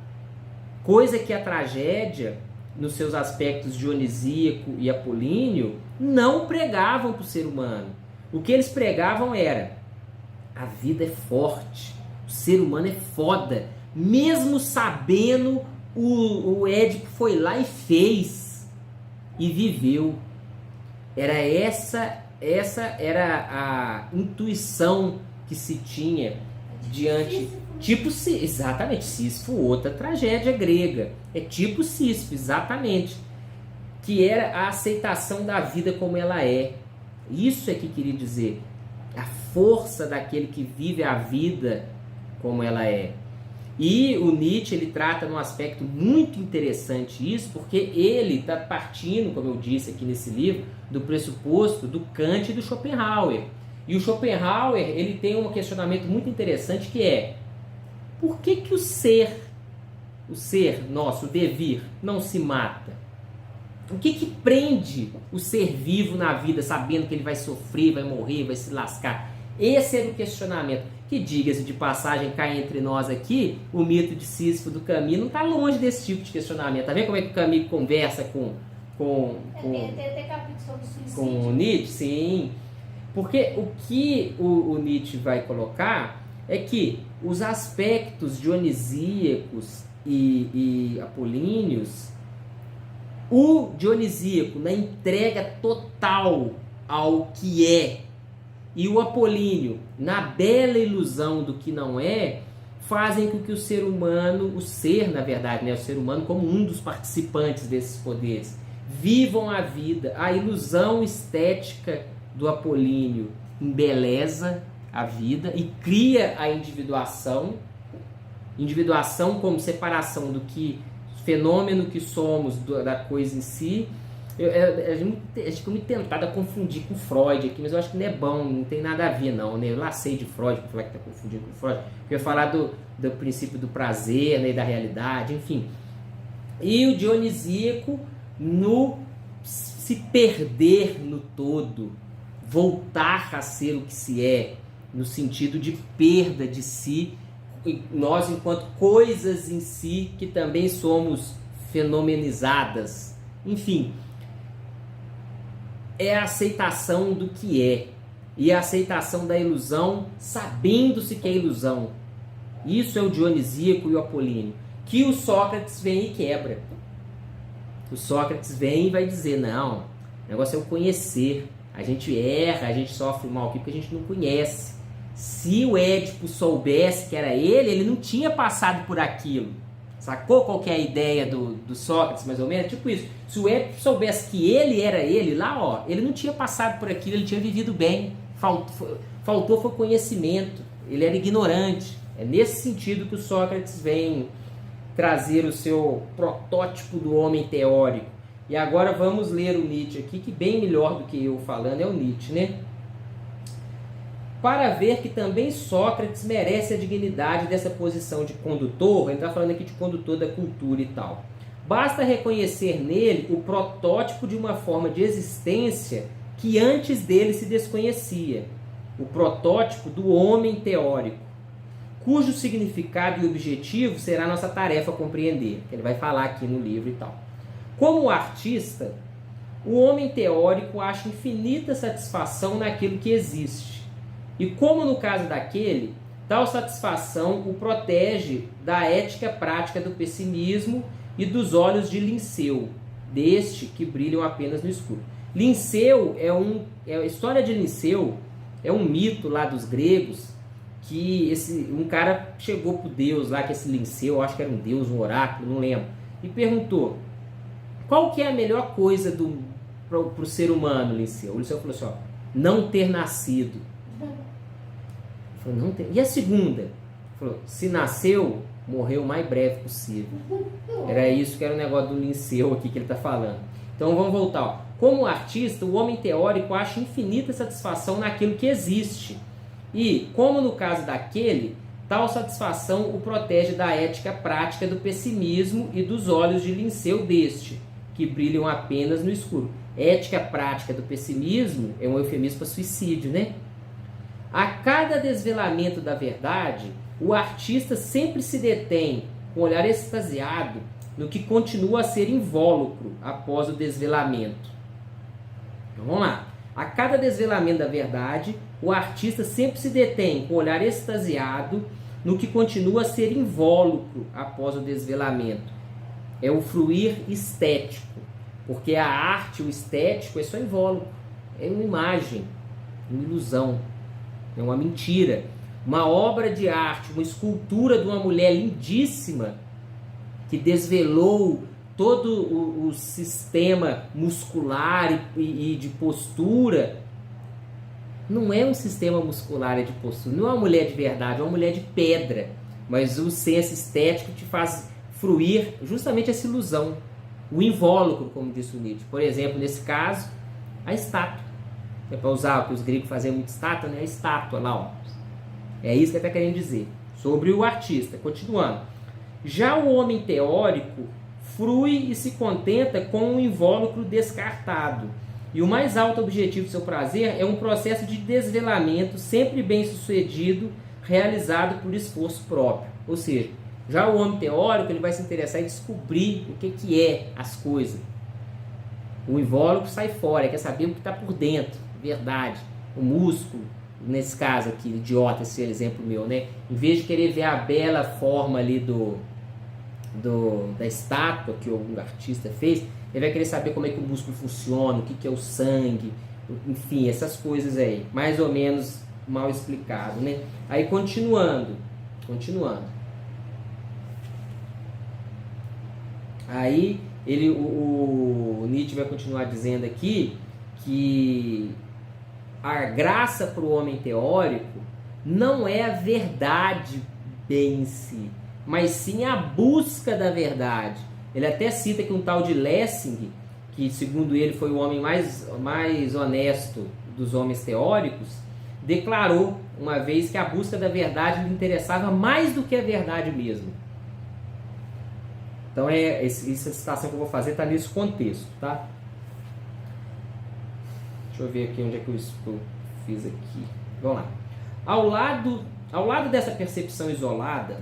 Coisa que a tragédia, nos seus aspectos dionisíaco e apolíneo, não pregavam para o ser humano. O que eles pregavam era: a vida é forte, o ser humano é foda. Mesmo sabendo, o Édipo foi lá e fez, e viveu. Essa era a intuição que se tinha diante... Exatamente, Sísifo, outra tragédia grega. É tipo Sísifo, exatamente. Que era a aceitação da vida como ela é. Isso é que queria dizer. A força daquele que vive a vida como ela é. E o Nietzsche, ele trata num aspecto muito interessante isso, porque ele está partindo, como eu disse aqui nesse livro, do pressuposto do Kant e do Schopenhauer. E o Schopenhauer, ele tem um questionamento muito interessante, que é: por que o ser nosso, o devir, não se mata? O que prende o ser vivo na vida, sabendo que ele vai sofrer, vai morrer, vai se lascar? Esse era o questionamento. Que, diga-se de passagem, cá entre nós aqui, o mito de Sísifo do Camus não está longe desse tipo de questionamento. Tá vendo como é que o Camus conversa com o Nietzsche? Sim. Porque o que o Nietzsche vai colocar é que os aspectos dionisíacos e Apolínios, o Dionisíaco na entrega total ao que é, e o Apolíneo na bela ilusão do que não é, fazem com que o ser humano, o ser na verdade, né, o ser humano como um dos participantes desses poderes, vivam a vida. A ilusão estética do Apolíneo embeleza a vida e cria a individuação como separação do que fenômeno que somos da coisa em si. A gente fica muito tentado a confundir com Freud aqui, mas eu acho que não é bom, não tem nada a ver não, né? Eu lacei de Freud para falar que está confundindo com Freud, eu ia falar do princípio do prazer, né, e da realidade, enfim. E o Dionisíaco no se perder no todo, voltar a ser o que se é, no sentido de perda de si, nós enquanto coisas em si que também somos fenomenizadas, enfim, é a aceitação do que é, e a aceitação da ilusão, sabendo-se que é ilusão. Isso é o Dionisíaco e o Apolíneo, que o Sócrates vem e quebra. O Sócrates vem e vai dizer, não, o negócio é o conhecer, a gente erra, a gente sofre mal aqui porque a gente não conhece. Se o Édipo soubesse que era ele não tinha passado por aquilo. Sacou qual que é a ideia do Sócrates, mais ou menos? Tipo isso. Se o Édipo soubesse que ele era ele, lá, ó, ele não tinha passado por aquilo, ele tinha vivido bem. Faltou foi conhecimento. Ele era ignorante. É nesse sentido que o Sócrates vem trazer o seu protótipo do homem teórico. E agora vamos ler o Nietzsche aqui, que bem melhor do que eu falando é o Nietzsche, né? Para ver que também Sócrates merece a dignidade dessa posição de condutor, ele está falando aqui de condutor da cultura e tal. Basta reconhecer nele o protótipo de uma forma de existência que antes dele se desconhecia, o protótipo do homem teórico, cujo significado e objetivo será nossa tarefa compreender, que ele vai falar aqui no livro e tal. Como artista, o homem teórico acha infinita satisfação naquilo que existe. E como no caso daquele, tal satisfação o protege da ética prática do pessimismo e dos olhos de Linceu, deste que brilham apenas no escuro. Linceu a história de Linceu é um mito lá dos gregos, que um cara chegou pro deus lá, que esse Linceu, eu acho que era um deus, um oráculo, não lembro, e perguntou, qual que é a melhor coisa pro ser humano, Linceu? O Linceu falou assim, ó, não ter nascido. Falou, não tem. E a segunda? Falou, se nasceu, morreu o mais breve possível. Era isso que era o negócio do Linceu aqui que ele está falando. Então vamos voltar. Ó. Como artista, o homem teórico acha infinita satisfação naquilo que existe. E, como no caso daquele, tal satisfação o protege da ética prática do pessimismo e dos olhos de Linceu deste, que brilham apenas no escuro. Ética prática do pessimismo é um eufemismo para suicídio, né? A cada desvelamento da verdade, o artista sempre se detém, com o olhar extasiado, no que continua a ser invólucro após o desvelamento. Então vamos lá. A cada desvelamento da verdade, o artista sempre se detém, com o olhar extasiado, no que continua a ser invólucro após o desvelamento. É o fruir estético, porque a arte, o estético, é só invólucro, é uma imagem, uma ilusão. É uma mentira. Uma obra de arte, uma escultura de uma mulher lindíssima que desvelou todo o sistema muscular e de postura. Não é um sistema muscular e de postura, não é uma mulher de verdade, é uma mulher de pedra. Mas o senso estético te faz fruir justamente essa ilusão, o invólucro, como disse o Nietzsche. Por exemplo, nesse caso, a estátua. É para usar o que os gregos faziam muito estátua, né? A estátua lá, ó. É isso que ele está querendo dizer. Sobre o artista. Continuando. Já o homem teórico frui e se contenta com um invólucro descartado. E o mais alto objetivo do seu prazer é um processo de desvelamento sempre bem sucedido, realizado por esforço próprio. Ou seja, já o homem teórico ele vai se interessar em descobrir o que é as coisas. O invólucro sai fora, ele quer saber o que está por dentro. Verdade, o músculo, nesse caso aqui, idiota esse exemplo meu, né? Em vez de querer ver a bela forma ali da estátua que o artista fez, ele vai querer saber como é que o músculo funciona, o que é o sangue, enfim, essas coisas aí, mais ou menos mal explicado, né? Aí continuando. Aí o Nietzsche vai continuar dizendo aqui que a graça para o homem teórico não é a verdade bem em si, mas sim a busca da verdade. Ele até cita que um tal de Lessing, que segundo ele foi o homem mais honesto dos homens teóricos, declarou uma vez que a busca da verdade lhe interessava mais do que a verdade mesmo. Então essa citação que eu vou fazer está nesse contexto, tá? Deixa eu ver aqui onde é que eu fiz aqui. Vamos lá. Ao lado dessa percepção isolada,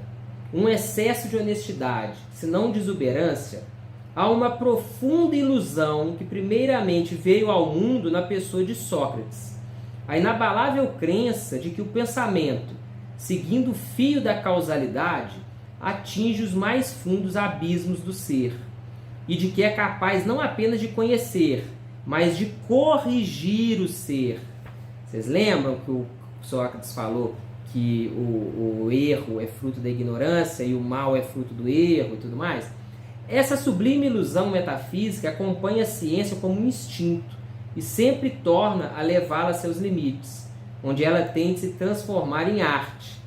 um excesso de honestidade, se não de exuberância, há uma profunda ilusão que primeiramente veio ao mundo na pessoa de Sócrates. A inabalável crença de que o pensamento, seguindo o fio da causalidade, atinge os mais fundos abismos do ser, e de que é capaz não apenas de conhecer, mas de corrigir o ser. Vocês lembram que o Sócrates falou que o erro é fruto da ignorância e o mal é fruto do erro e tudo mais? Essa sublime ilusão metafísica acompanha a ciência como um instinto e sempre torna a levá-la a seus limites, onde ela tem de se transformar em arte,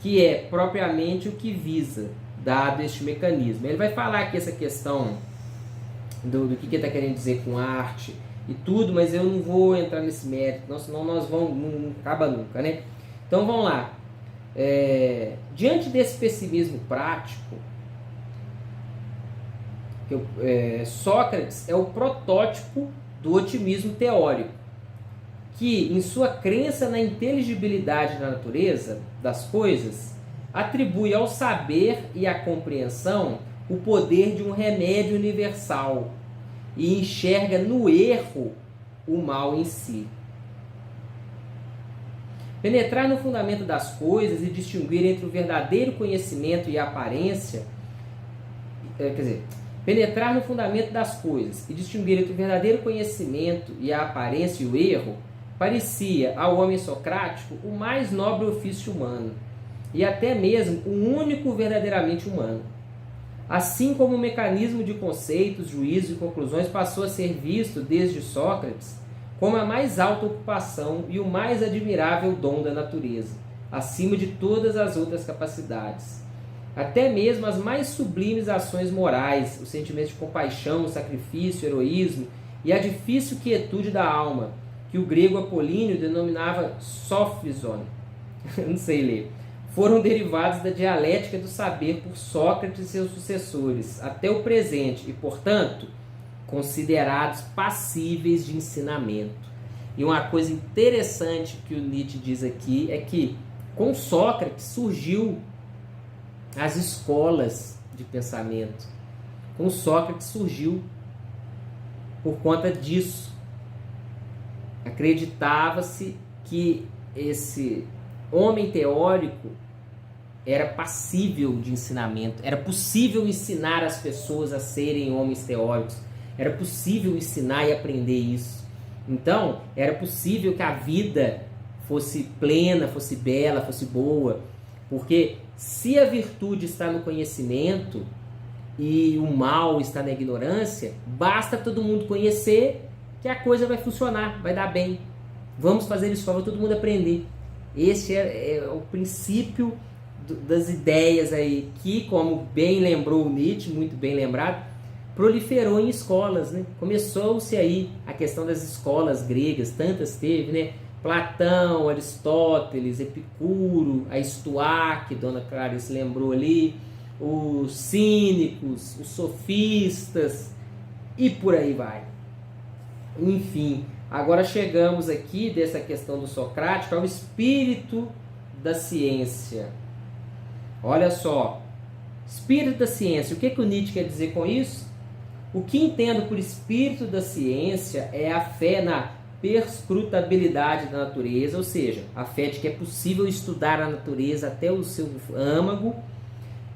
que é propriamente o que visa, dado este mecanismo. Ele vai falar aqui essa questão do que ele está querendo dizer com arte e tudo, mas eu não vou entrar nesse mérito, senão nós vamos, não acaba nunca, né? Então vamos lá. Diante desse pessimismo prático, Sócrates é o protótipo do otimismo teórico, que, em sua crença na inteligibilidade da natureza das coisas, atribui ao saber e à compreensão o poder de um remédio universal e enxerga no erro o mal em si. Penetrar no fundamento das coisas e distinguir entre o verdadeiro conhecimento e a aparência, penetrar no fundamento das coisas e distinguir entre o verdadeiro conhecimento e a aparência e o erro, parecia ao homem socrático o mais nobre ofício humano, e até mesmo o único verdadeiramente humano. Assim como o mecanismo de conceitos, juízos e conclusões passou a ser visto desde Sócrates como a mais alta ocupação e o mais admirável dom da natureza, acima de todas as outras capacidades. Até mesmo as mais sublimes ações morais, os sentimentos de compaixão, sacrifício, heroísmo e a difícil quietude da alma, que o grego Apolíneo denominava sophison, não sei ler, foram derivados da dialética do saber por Sócrates e seus sucessores, até o presente, e, portanto, considerados passíveis de ensinamento. E uma coisa interessante que o Nietzsche diz aqui é que, com Sócrates, surgiu as escolas de pensamento. Com Sócrates surgiu por conta disso. Acreditava-se que esse homem teórico era passível de ensinamento, era possível ensinar as pessoas a serem homens teóricos, era possível ensinar e aprender isso. Então, era possível que a vida fosse plena, fosse bela, fosse boa, porque se a virtude está no conhecimento e o mal está na ignorância, basta todo mundo conhecer que a coisa vai funcionar, vai dar bem. Vamos fazer isso, para todo mundo aprender. Esse é o princípio das ideias aí, que, como bem lembrou o Nietzsche, muito bem lembrado, proliferou em escolas, né? Começou-se aí a questão das escolas gregas, tantas teve, né? Platão, Aristóteles, Epicuro, a Estoá, que Dona Clarice lembrou ali, os cínicos, os sofistas, e por aí vai. Enfim, agora chegamos aqui dessa questão do socrático ao espírito da ciência. Olha só, espírito da ciência, o que o Nietzsche quer dizer com isso? O que entendo por espírito da ciência é a fé na perscrutabilidade da natureza, ou seja, a fé de que é possível estudar a natureza até o seu âmago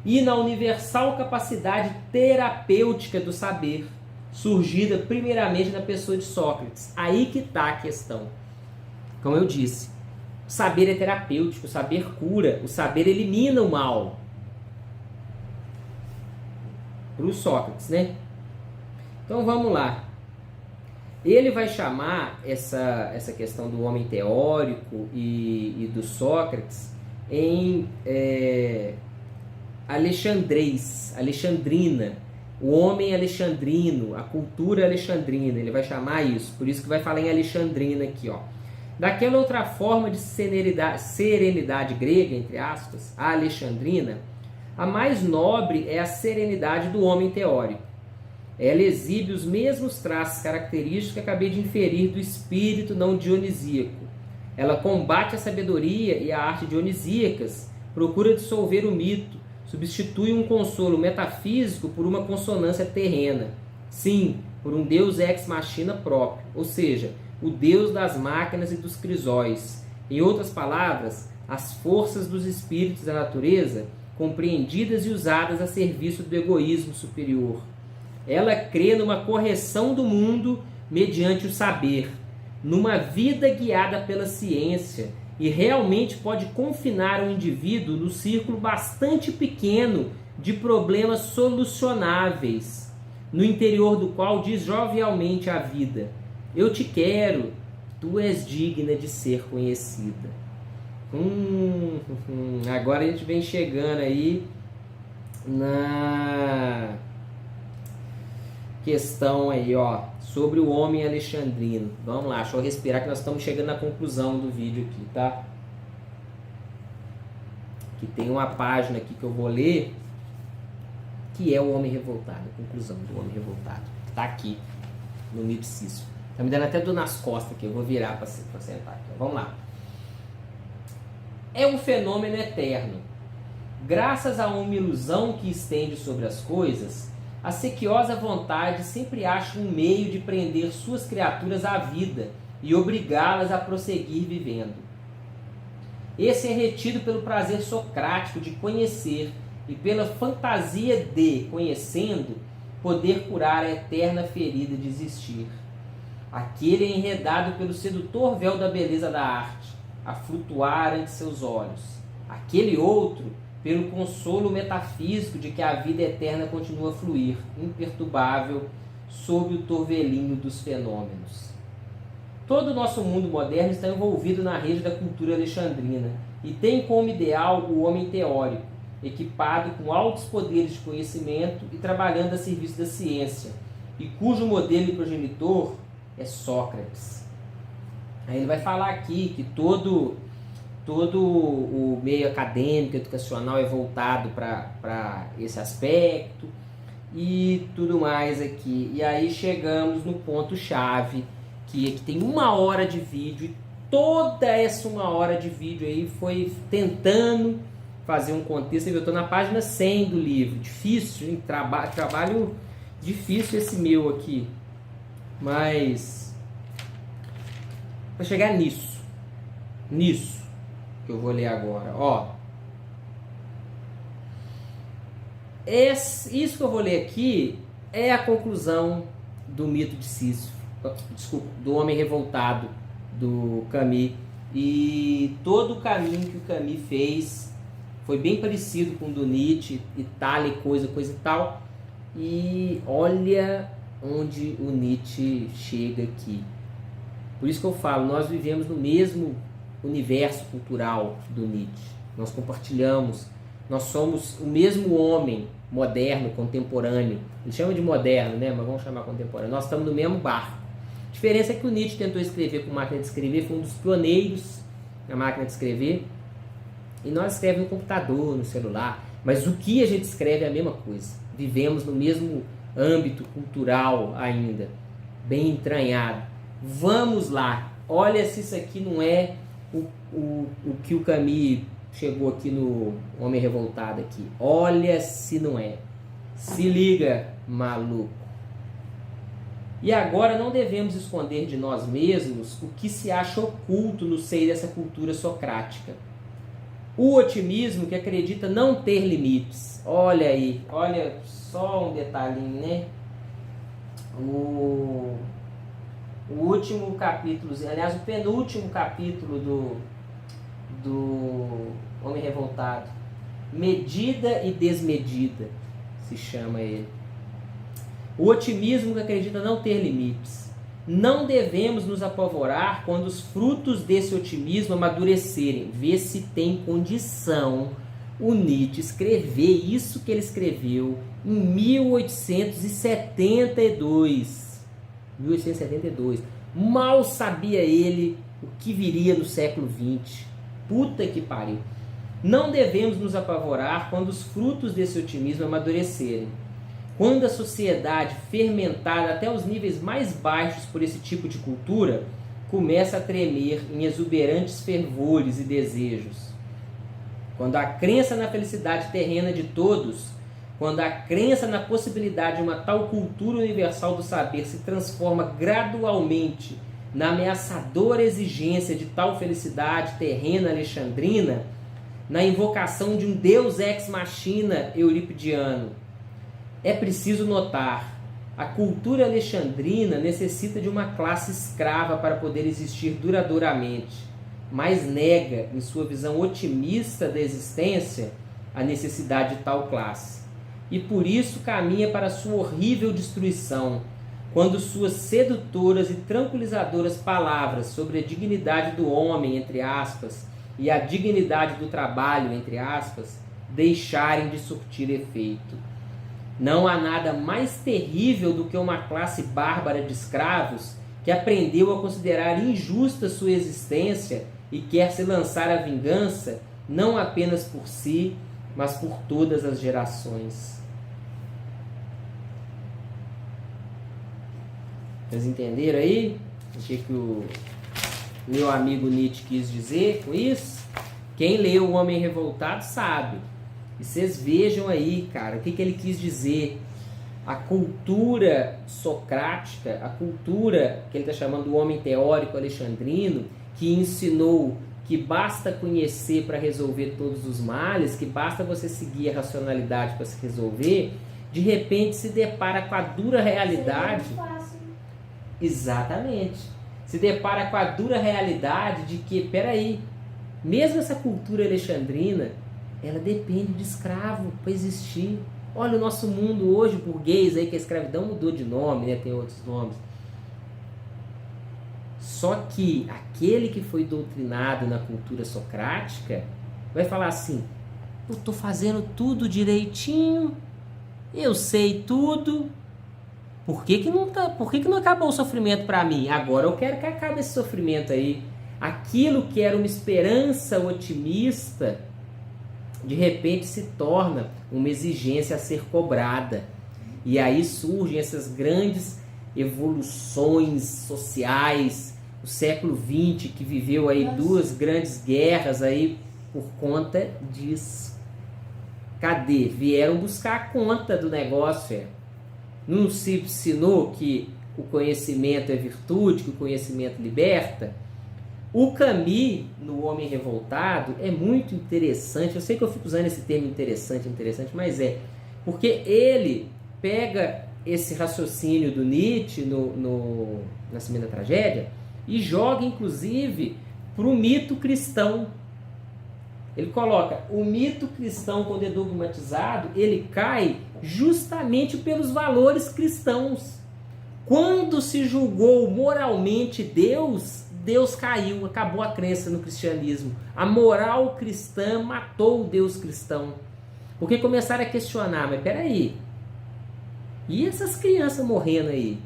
e na universal capacidade terapêutica do saber, surgida primeiramente na pessoa de Sócrates. Aí que está a questão. Como eu disse, o saber é terapêutico, o saber cura, o saber elimina o mal. Para o Sócrates, né? Então vamos lá. Ele vai chamar essa questão do homem teórico e do Sócrates em alexandrina, o homem alexandrino, a cultura alexandrina, ele vai chamar isso, por isso que vai falar em alexandrina aqui, ó. Daquela outra forma de serenidade grega, entre aspas, a alexandrina, a mais nobre é a serenidade do homem teórico. Ela exibe os mesmos traços característicos que acabei de inferir do espírito não dionisíaco. Ela combate a sabedoria e a arte dionisíacas, procura dissolver o mito, substitui um consolo metafísico por uma consonância terrena. Sim, por um deus ex machina próprio, ou seja, o deus das máquinas e dos crisóis. Em outras palavras, as forças dos espíritos da natureza, compreendidas e usadas a serviço do egoísmo superior. Ela crê numa correção do mundo mediante o saber, numa vida guiada pela ciência, e realmente pode confinar o indivíduo no círculo bastante pequeno de problemas solucionáveis, no interior do qual diz jovialmente a vida: eu te quero, tu és digna de ser conhecida. Agora a gente vem chegando aí na questão aí, ó, sobre o homem alexandrino. Vamos lá, deixa eu respirar que nós estamos chegando na conclusão do vídeo aqui, tá? Que tem uma página aqui que eu vou ler, que é o homem revoltado, a conclusão do homem revoltado. Tá aqui, no mito Sísifo. Tá me dando até dor nas costas aqui, eu vou virar para sentar aqui. Vamos lá. É um fenômeno eterno. Graças a uma ilusão que estende sobre as coisas, a sequiosa vontade sempre acha um meio de prender suas criaturas à vida e obrigá-las a prosseguir vivendo. Esse é retido pelo prazer socrático de conhecer e pela fantasia de, conhecendo, poder curar a eterna ferida de existir. Aquele é enredado pelo sedutor véu da beleza da arte, a flutuar ante seus olhos. Aquele outro, pelo consolo metafísico de que a vida eterna continua a fluir, imperturbável, sob o torvelinho dos fenômenos. Todo o nosso mundo moderno está envolvido na rede da cultura alexandrina e tem como ideal o homem teórico, equipado com altos poderes de conhecimento e trabalhando a serviço da ciência, e cujo modelo e progenitor é Sócrates. Aí ele vai falar aqui que todo o meio acadêmico, educacional é voltado para esse aspecto e tudo mais aqui. E aí chegamos no ponto-chave, que aqui tem 1 hora de vídeo, e toda essa 1 hora de vídeo aí foi tentando fazer um contexto. Eu estou na página 100 do livro. Difícil, hein? Trabalho difícil esse meu aqui. Mas para chegar nisso que eu vou ler agora, ó, isso que eu vou ler aqui é a conclusão do mito de Sísifo, desculpa, do homem revoltado do Camus, e todo o caminho que o Camus fez foi bem parecido com o do Nietzsche e tal e coisa e tal, e olha onde o Nietzsche chega aqui. Por isso que eu falo, nós vivemos no mesmo universo cultural do Nietzsche. Nós compartilhamos, nós somos o mesmo homem moderno, contemporâneo. Ele chama de moderno, né? Mas vamos chamar contemporâneo. Nós estamos no mesmo barco. A diferença é que o Nietzsche tentou escrever com máquina de escrever, foi um dos pioneiros na máquina de escrever. E nós escrevemos no computador, no celular. Mas o que a gente escreve é a mesma coisa. Vivemos no mesmo âmbito cultural ainda, bem entranhado. Vamos lá, olha se isso aqui não é o que o Camus chegou aqui no Homem Revoltado aqui. Olha se não é. Se liga, maluco. E agora não devemos esconder de nós mesmos o que se acha oculto no seio dessa cultura socrática. O otimismo que acredita não ter limites. Olha aí, olha só um detalhinho, né? O último capítulo, aliás, o penúltimo capítulo do Homem Revoltado. Medida e desmedida, se chama ele. O otimismo que acredita não ter limites. Não devemos nos apavorar quando os frutos desse otimismo amadurecerem. Vê se tem condição o Nietzsche escrever isso que ele escreveu em 1872. 1872. Mal sabia ele o que viria no século XX. Puta que pariu. Não devemos nos apavorar quando os frutos desse otimismo amadurecerem. Quando a sociedade, fermentada até os níveis mais baixos por esse tipo de cultura, começa a tremer em exuberantes fervores e desejos. Quando a crença na felicidade terrena de todos, quando a crença na possibilidade de uma tal cultura universal do saber se transforma gradualmente na ameaçadora exigência de tal felicidade terrena alexandrina, na invocação de um Deus ex machina euripidiano. É preciso notar, a cultura alexandrina necessita de uma classe escrava para poder existir duradouramente, mas nega, em sua visão otimista da existência, a necessidade de tal classe. E por isso caminha para sua horrível destruição, quando suas sedutoras e tranquilizadoras palavras sobre a dignidade do homem, entre aspas, e a dignidade do trabalho, entre aspas, deixarem de surtir efeito. Não há nada mais terrível do que uma classe bárbara de escravos que aprendeu a considerar injusta sua existência e quer se lançar à vingança não apenas por si, mas por todas as gerações. Vocês entenderam aí o que o meu amigo Nietzsche quis dizer com isso? Quem leu O Homem Revoltado sabe. E vocês vejam aí, cara, o que ele quis dizer. A cultura socrática, a cultura que ele está chamando do homem teórico alexandrino, que ensinou que basta conhecer para resolver todos os males, que basta você seguir a racionalidade para se resolver, de repente se depara com a dura realidade. Exatamente. Se depara com a dura realidade de que, peraí, mesmo essa cultura alexandrina, ela depende de escravo para existir. Olha o nosso mundo hoje, burguês, aí, que a escravidão mudou de nome, né? Tem outros nomes. Só que aquele que foi doutrinado na cultura socrática vai falar assim: eu estou fazendo tudo direitinho, eu sei tudo, por que não acabou o sofrimento para mim? Agora eu quero que acabe esse sofrimento aí. Aquilo que era uma esperança otimista, de repente se torna uma exigência a ser cobrada. E aí surgem essas grandes evoluções sociais. O século XX, que viveu aí duas grandes guerras aí por conta disso. Cadê? Vieram buscar a conta do negócio. Não se ensinou que o conhecimento é virtude, que o conhecimento liberta? O Camus, no Homem Revoltado, é muito interessante. Eu sei que eu fico usando esse termo interessante, mas é. Porque ele pega esse raciocínio do Nietzsche no Nascimento da Tragédia e joga, inclusive, para o mito cristão. Ele coloca o mito cristão, quando é dogmatizado, ele cai justamente pelos valores cristãos. Quando se julgou moralmente Deus caiu, acabou a crença no cristianismo. A moral cristã matou o Deus cristão. Porque começaram a questionar, mas peraí, e essas crianças morrendo aí?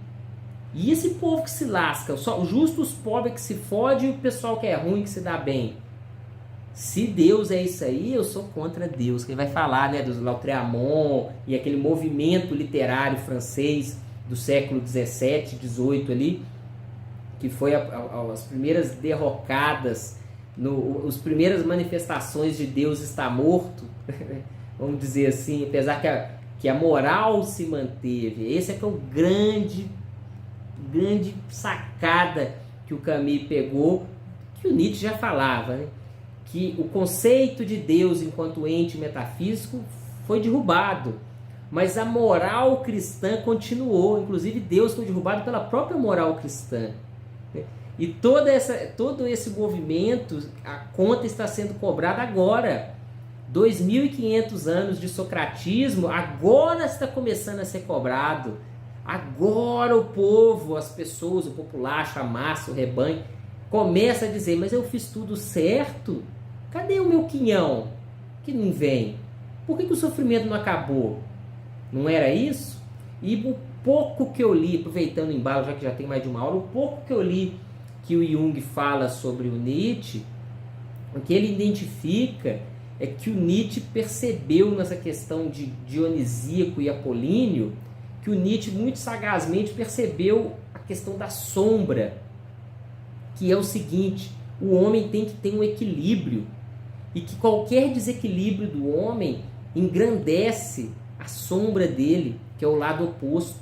E esse povo que se lasca? Só justo os pobres que se fodem e o pessoal que é ruim que se dá bem. Se Deus é isso aí, eu sou contra Deus. Quem vai falar, né, dos Lautréamont e aquele movimento literário francês do século 17, 18 ali, que foi as primeiras derrocadas, as primeiras manifestações de Deus está morto, vamos dizer assim, apesar que a moral se manteve. Esse é que é o grande sacada que o Camus pegou, que o Nietzsche já falava, né? que o conceito de Deus enquanto ente metafísico foi derrubado, mas a moral cristã continuou. Inclusive Deus foi derrubado pela própria moral cristã. E todo esse movimento, a conta está sendo cobrada agora. 2.500 anos de socratismo, agora está começando a ser cobrado. Agora o povo, as pessoas, o populacho, a massa, o rebanho, começa a dizer, mas eu fiz tudo certo? Cadê o meu quinhão que não vem? Por que o sofrimento não acabou? Não era isso? E o pouco que eu li, aproveitando o embalo, já que já tem mais de uma aula, o pouco que eu li que o Jung fala sobre o Nietzsche, o que ele identifica é que o Nietzsche percebeu nessa questão de Dionisíaco e Apolíneo, que o Nietzsche muito sagazmente percebeu a questão da sombra, que é o seguinte, o homem tem que ter um equilíbrio, e que qualquer desequilíbrio do homem engrandece a sombra dele, que é o lado oposto.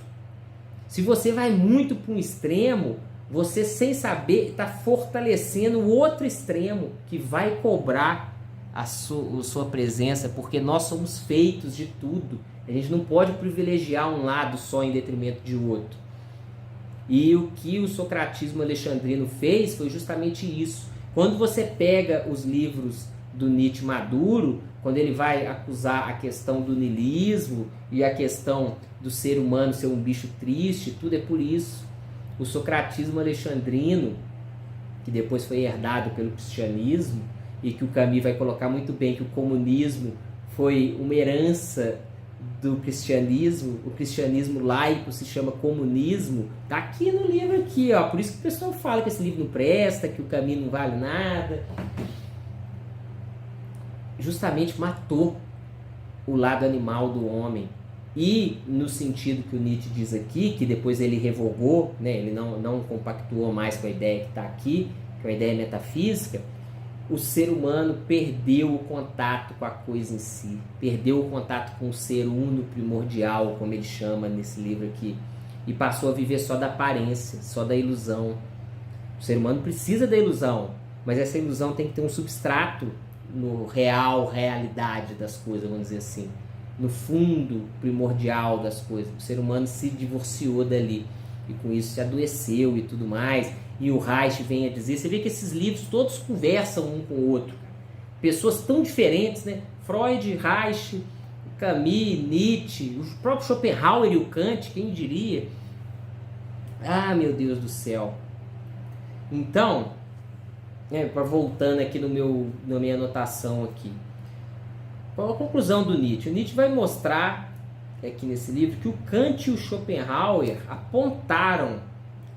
Se você vai muito para um extremo, você sem saber está fortalecendo o outro extremo, que vai cobrar a sua presença, porque nós somos feitos de tudo. A gente não pode privilegiar um lado só em detrimento de outro. E o que o socratismo alexandrino fez foi justamente isso. Quando você pega os livros do Nietzsche maduro, quando ele vai acusar a questão do niilismo e a questão do ser humano ser um bicho triste, tudo é por isso. O socratismo alexandrino, que depois foi herdado pelo cristianismo, e que o Camus vai colocar muito bem que o comunismo foi uma herança do cristianismo, o cristianismo laico se chama comunismo, tá aqui no livro aqui, ó. Por isso que o pessoal fala que esse livro não presta, que o Camus não vale nada. Justamente matou o lado animal do homem. E no sentido que o Nietzsche diz aqui, que depois ele revogou, né, ele não compactuou mais com a ideia que está aqui, que é a ideia metafísica, o ser humano perdeu o contato com a coisa em si, perdeu o contato com o ser uno primordial, como ele chama nesse livro aqui, e passou a viver só da aparência, só da ilusão. O ser humano precisa da ilusão, mas essa ilusão tem que ter um substrato no realidade das coisas, vamos dizer assim, no fundo primordial das coisas. O ser humano se divorciou dali e com isso se adoeceu e tudo mais. E o Reich vem a dizer, você vê que esses livros todos conversam um com o outro, pessoas tão diferentes, né? Freud, Reich, Camus, Nietzsche, o próprio Schopenhauer e o Kant, quem diria? Ah, meu Deus do céu. Então, voltando aqui na minha anotação aqui, qual a conclusão do Nietzsche? O Nietzsche vai mostrar aqui nesse livro que o Kant e o Schopenhauer apontaram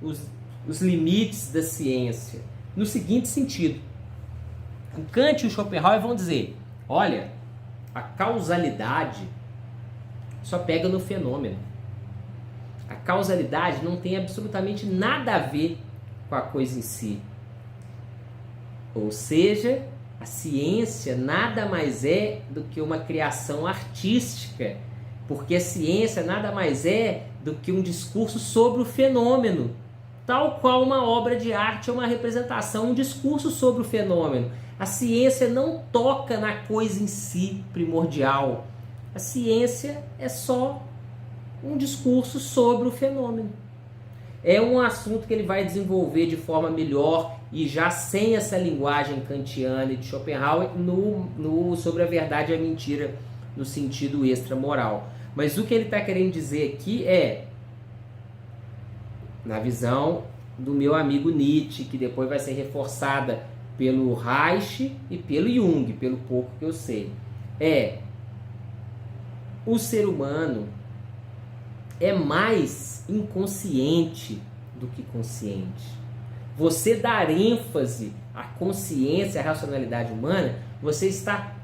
os limites da ciência no seguinte sentido. O Kant e o Schopenhauer vão dizer, olha, a causalidade só pega no fenômeno. A causalidade não tem absolutamente nada a ver com a coisa em si. Ou seja, a ciência nada mais é do que uma criação artística, porque a ciência nada mais é do que um discurso sobre o fenômeno, tal qual uma obra de arte é uma representação, um discurso sobre o fenômeno. A ciência não toca na coisa em si primordial. A ciência é só um discurso sobre o fenômeno. É um assunto que ele vai desenvolver de forma melhor e já sem essa linguagem kantiana e de Schopenhauer sobre a verdade e a mentira no sentido extramoral. Mas o que ele está querendo dizer aqui é, na visão do meu amigo Nietzsche, que depois vai ser reforçada pelo Reich e pelo Jung, pelo pouco que eu sei, o ser humano é mais inconsciente do que consciente. Você dar ênfase à consciência, à racionalidade humana, você está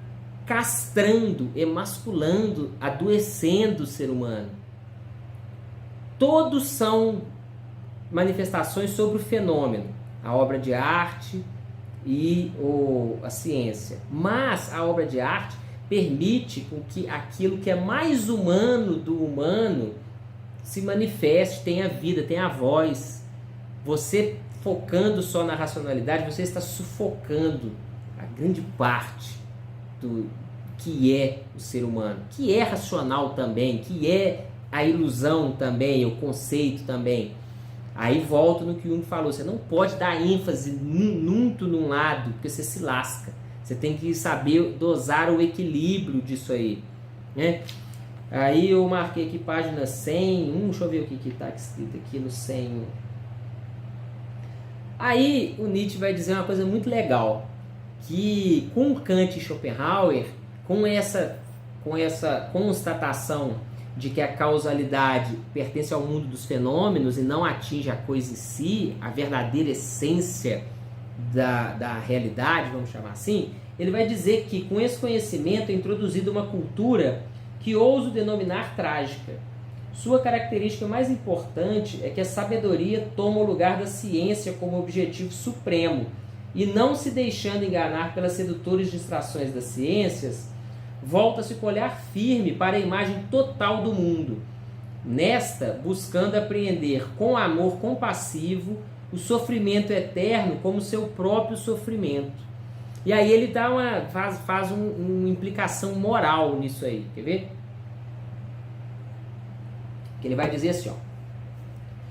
castrando, emasculando, adoecendo o ser humano. Todos são manifestações sobre o fenômeno, a obra de arte e a ciência. Mas a obra de arte permite com que aquilo que é mais humano do humano se manifeste, tenha vida, tenha voz. Você focando só na racionalidade, você está sufocando a grande parte do que é o ser humano, que é racional também, que é a ilusão também, o conceito também. Aí volto no que o Jung falou, você não pode dar ênfase muito num lado, porque você se lasca. Você tem que saber dosar o equilíbrio disso aí, né? Aí eu marquei aqui página 101, deixa eu ver o que está escrito aqui no 101. Aí o Nietzsche vai dizer uma coisa muito legal, que com Kant e Schopenhauer, com essa constatação de que a causalidade pertence ao mundo dos fenômenos e não atinge a coisa em si, a verdadeira essência da realidade, vamos chamar assim, ele vai dizer que com esse conhecimento é introduzida uma cultura que ouso denominar trágica. Sua característica mais importante é que a sabedoria toma o lugar da ciência como objetivo supremo e, não se deixando enganar pelas sedutoras distrações das ciências, volta-se com olhar firme para a imagem total do mundo. Nesta, buscando apreender com amor compassivo o sofrimento eterno como seu próprio sofrimento. E aí ele dá faz uma implicação moral nisso aí, quer ver? Que ele vai dizer assim, ó: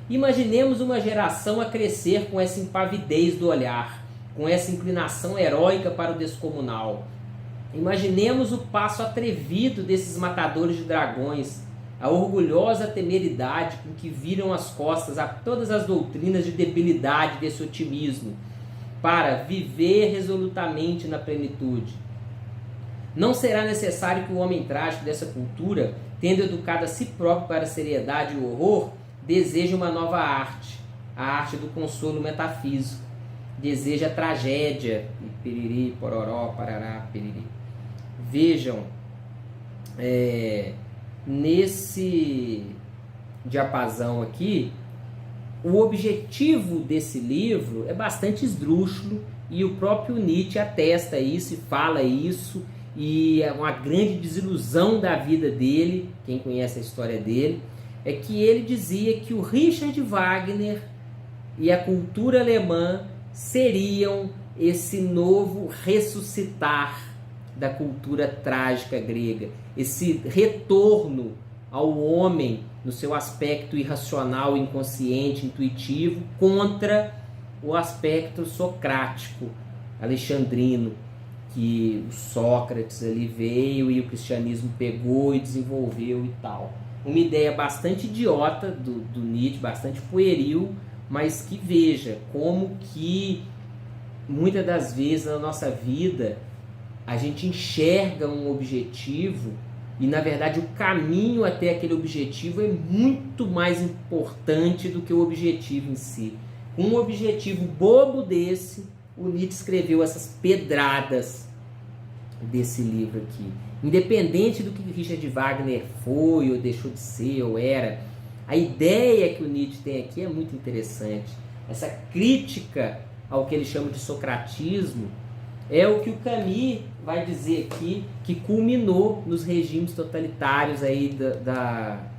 imaginemos uma geração a crescer com essa impavidez do olhar, com essa inclinação heróica para o descomunal. Imaginemos o passo atrevido desses matadores de dragões, a orgulhosa temeridade com que viram as costas a todas as doutrinas de debilidade desse otimismo, para viver resolutamente na plenitude. Não será necessário que o homem trágico dessa cultura, tendo educado a si próprio para a seriedade e o horror, deseje uma nova arte, a arte do consolo metafísico. Deseja a tragédia, e piriri, pororó, parará, piriri. Vejam, nesse diapasão aqui, o objetivo desse livro é bastante esdrúxulo e o próprio Nietzsche atesta isso e fala isso, e é uma grande desilusão da vida dele, quem conhece a história dele, é que ele dizia que o Richard Wagner e a cultura alemã seriam esse novo ressuscitar da cultura trágica grega, esse retorno ao homem no seu aspecto irracional, inconsciente, intuitivo, contra o aspecto socrático, alexandrino, que o Sócrates ali veio e o cristianismo pegou e desenvolveu e tal. Uma ideia bastante idiota do Nietzsche, bastante pueril, mas que veja como que muitas das vezes na nossa vida a gente enxerga um objetivo e, na verdade, o caminho até aquele objetivo é muito mais importante do que o objetivo em si. Com um objetivo bobo desse, o Nietzsche escreveu essas pedradas desse livro aqui. Independente do que Richard Wagner foi, ou deixou de ser, ou era, a ideia que o Nietzsche tem aqui é muito interessante. Essa crítica ao que ele chama de socratismo é o que o Camus vai dizer aqui, que culminou nos regimes totalitários aí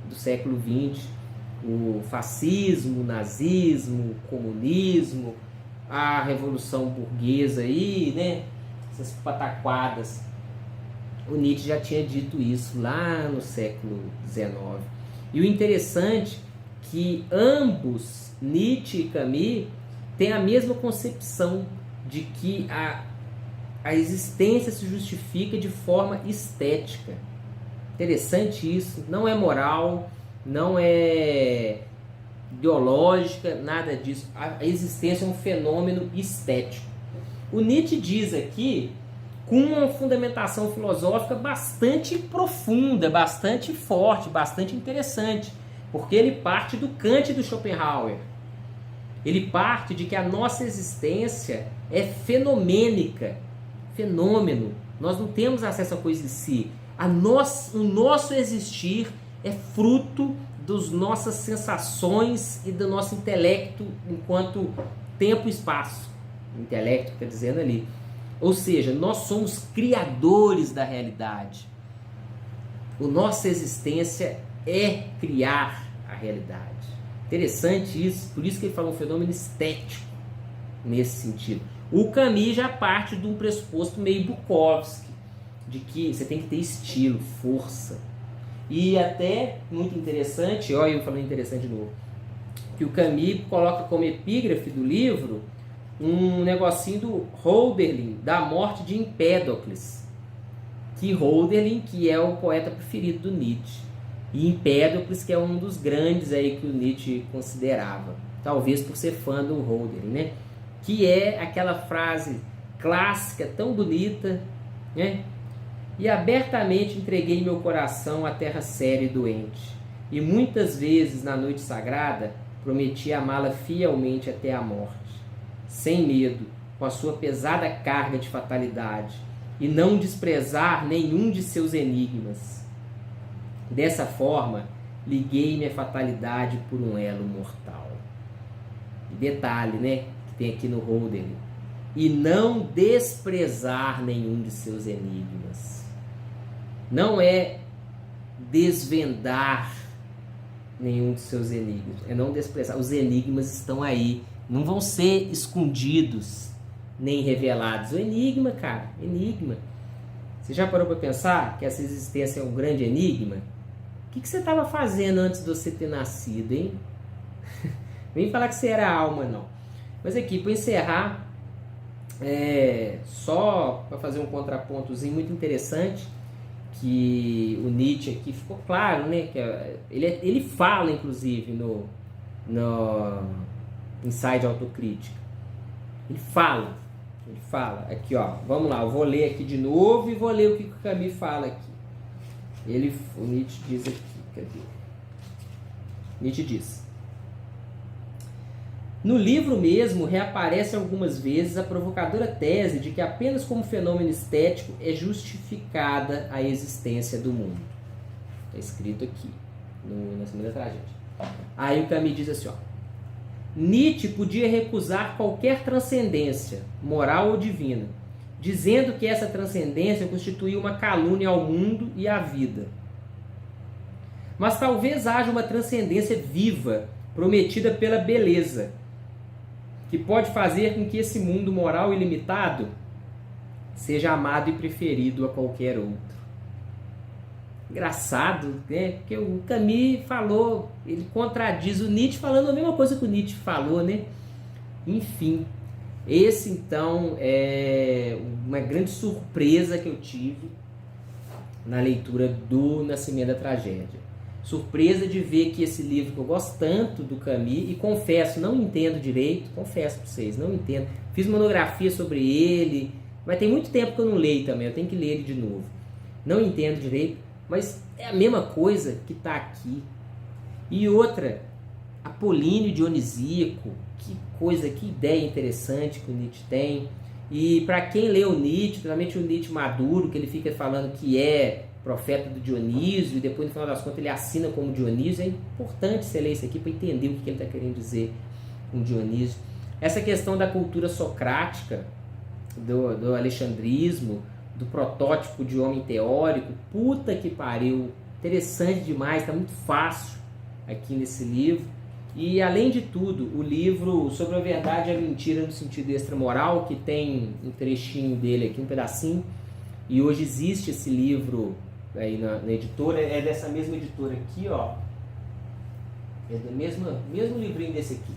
do século XX, o fascismo, o nazismo, o comunismo, a revolução burguesa aí, né? Essas pataquadas. O Nietzsche já tinha dito isso lá no século XIX. E o interessante é que ambos, Nietzsche e Camus, têm a mesma concepção de que a existência se justifica de forma estética. Interessante isso, não é moral, não é biológica, nada disso. A existência é um fenômeno estético. O Nietzsche diz aqui, com uma fundamentação filosófica bastante profunda, bastante forte, bastante interessante, porque ele parte do Kant e do Schopenhauer. Ele parte de que a nossa existência é fenomênica, fenômeno. Nós não temos acesso a coisa em si. O nosso existir é fruto das nossas sensações e do nosso intelecto enquanto tempo e espaço. Intelecto está dizendo ali. Ou seja, nós somos criadores da realidade. A nossa existência é criar a realidade. Interessante isso, por isso que ele fala um fenômeno estético. nesse sentido. O Camus já parte de um pressuposto meio Bukowski, de que você tem que ter estilo, força. E até, muito interessante, olha eu falando interessante de novo, que o Camus coloca como epígrafe do livro um negocinho do Hölderlin, da morte de Empédocles. Que Hölderlin, que é o poeta preferido do Nietzsche. E Empédocles, que é um dos grandes aí que o Nietzsche considerava. Talvez por ser fã do Hölderlin, né? Que é aquela frase clássica, tão bonita, né? E abertamente entreguei meu coração à terra séria e doente. E muitas vezes na noite sagrada prometi amá-la fielmente até a morte, sem medo, com a sua pesada carga de fatalidade, e não desprezar nenhum de seus enigmas. Dessa forma, liguei-me à fatalidade por um elo mortal. E detalhe, né, que tem aqui no Hölderlin, e não desprezar nenhum de seus enigmas. Não é desvendar nenhum de seus enigmas, é não desprezar. Os enigmas estão aí, não vão ser escondidos nem revelados. O enigma, cara, enigma. Você já parou para pensar que essa existência é um grande enigma? O que você estava fazendo antes de você ter nascido, hein? Vem falar que você era alma, não. Mas aqui, para encerrar, só para fazer um contrapontozinho muito interessante, que o Nietzsche aqui ficou claro, né? Que ele fala, inclusive, no Ensaio de Autocrítica. Ele fala. Aqui, ó, vamos lá, eu vou ler aqui de novo e vou ler o que o Camus fala aqui. O Nietzsche diz aqui, cadê? Nietzsche diz: no livro mesmo reaparece algumas vezes a provocadora tese de que apenas como fenômeno estético é justificada a existência do mundo. Está escrito aqui, na Segunda Tragédia. Aí o Camus diz assim, ó: Nietzsche podia recusar qualquer transcendência, moral ou divina, dizendo que essa transcendência constituía uma calúnia ao mundo e à vida. Mas talvez haja uma transcendência viva, prometida pela beleza, que pode fazer com que esse mundo moral ilimitado seja amado e preferido a qualquer outro. Engraçado, né? Porque o Camus falou, ele contradiz o Nietzsche falando a mesma coisa que o Nietzsche falou, né? Enfim, esse então é uma grande surpresa que eu tive na leitura do Nascimento da Tragédia. Surpresa de ver que esse livro que eu gosto tanto do Camus, e confesso, não entendo direito, confesso para vocês, não entendo. Fiz monografia sobre ele, mas tem muito tempo que eu não leio também, eu tenho que ler ele de novo. Não entendo direito, mas é a mesma coisa que está aqui. E outra, Apolíneo Dionisíaco, que coisa, que ideia interessante que o Nietzsche tem. E para quem lê o Nietzsche, principalmente o Nietzsche maduro, que ele fica falando que é profeta do Dionísio, e depois no final das contas ele assina como Dionísio, é importante você ler isso aqui para entender o que ele está querendo dizer com Dionísio. Essa questão da cultura socrática, do alexandrismo, do protótipo de homem teórico, puta que pariu, interessante demais, está muito fácil aqui nesse livro. E além de tudo, o livro sobre a verdade e a mentira no sentido extramoral, que tem um trechinho dele aqui, um pedacinho, e hoje existe esse livro aí na editora, é dessa mesma editora aqui, ó, é do mesmo livrinho desse aqui.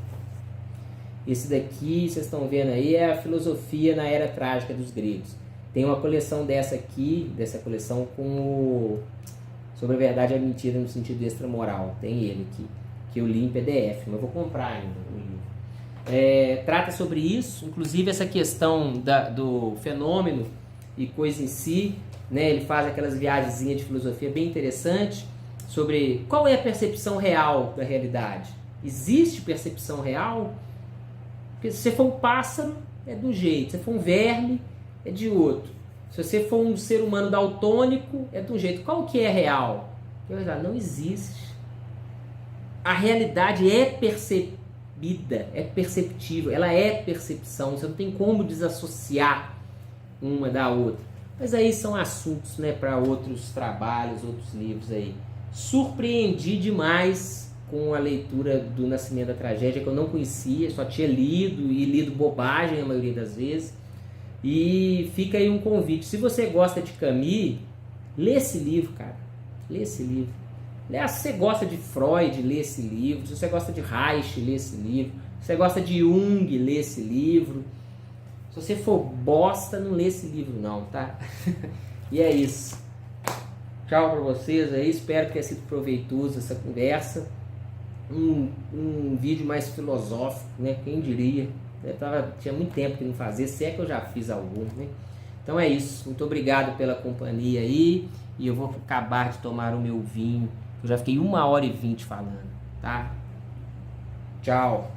Esse daqui, vocês estão vendo aí, é a Filosofia na Era Trágica dos Gregos. Tem uma coleção dessa coleção com sobre a verdade e a mentira no sentido extramoral, tem ele aqui, que eu li em PDF, mas eu vou comprar ainda o livro. Trata sobre isso, inclusive essa questão do fenômeno e coisa em si, né? Ele faz aquelas viagenzinhas de filosofia bem interessantes sobre qual é a percepção real da realidade. Existe percepção real? Porque se você for um pássaro, é de um jeito, se você for um verme, é de outro. Se você for um ser humano daltônico, é de um jeito. Qual que é real? Não existe. A realidade é percebida, é perceptível, ela é percepção, você não tem como desassociar uma da outra. Mas aí são assuntos, né, para outros trabalhos, outros livros aí. Surpreendi demais com a leitura do Nascimento da Tragédia, que eu não conhecia, só tinha lido e lido bobagem a maioria das vezes. E fica aí um convite. Se você gosta de Camus, lê esse livro, cara. Lê esse livro. Se você gosta de Freud, lê esse livro. Se você gosta de Reich, lê esse livro. Se você gosta de Jung, lê esse livro. Se você for bosta, não lê esse livro não, tá? E é isso. Tchau pra vocês aí. Espero que tenha sido proveitoso essa conversa. Um vídeo mais filosófico, né? Quem diria? Tinha muito tempo que não fazia, se é que eu já fiz algum, né? Então é isso. Muito obrigado pela companhia aí. E eu vou acabar de tomar o meu vinho. Eu já fiquei 1h20 falando, tá? Tchau.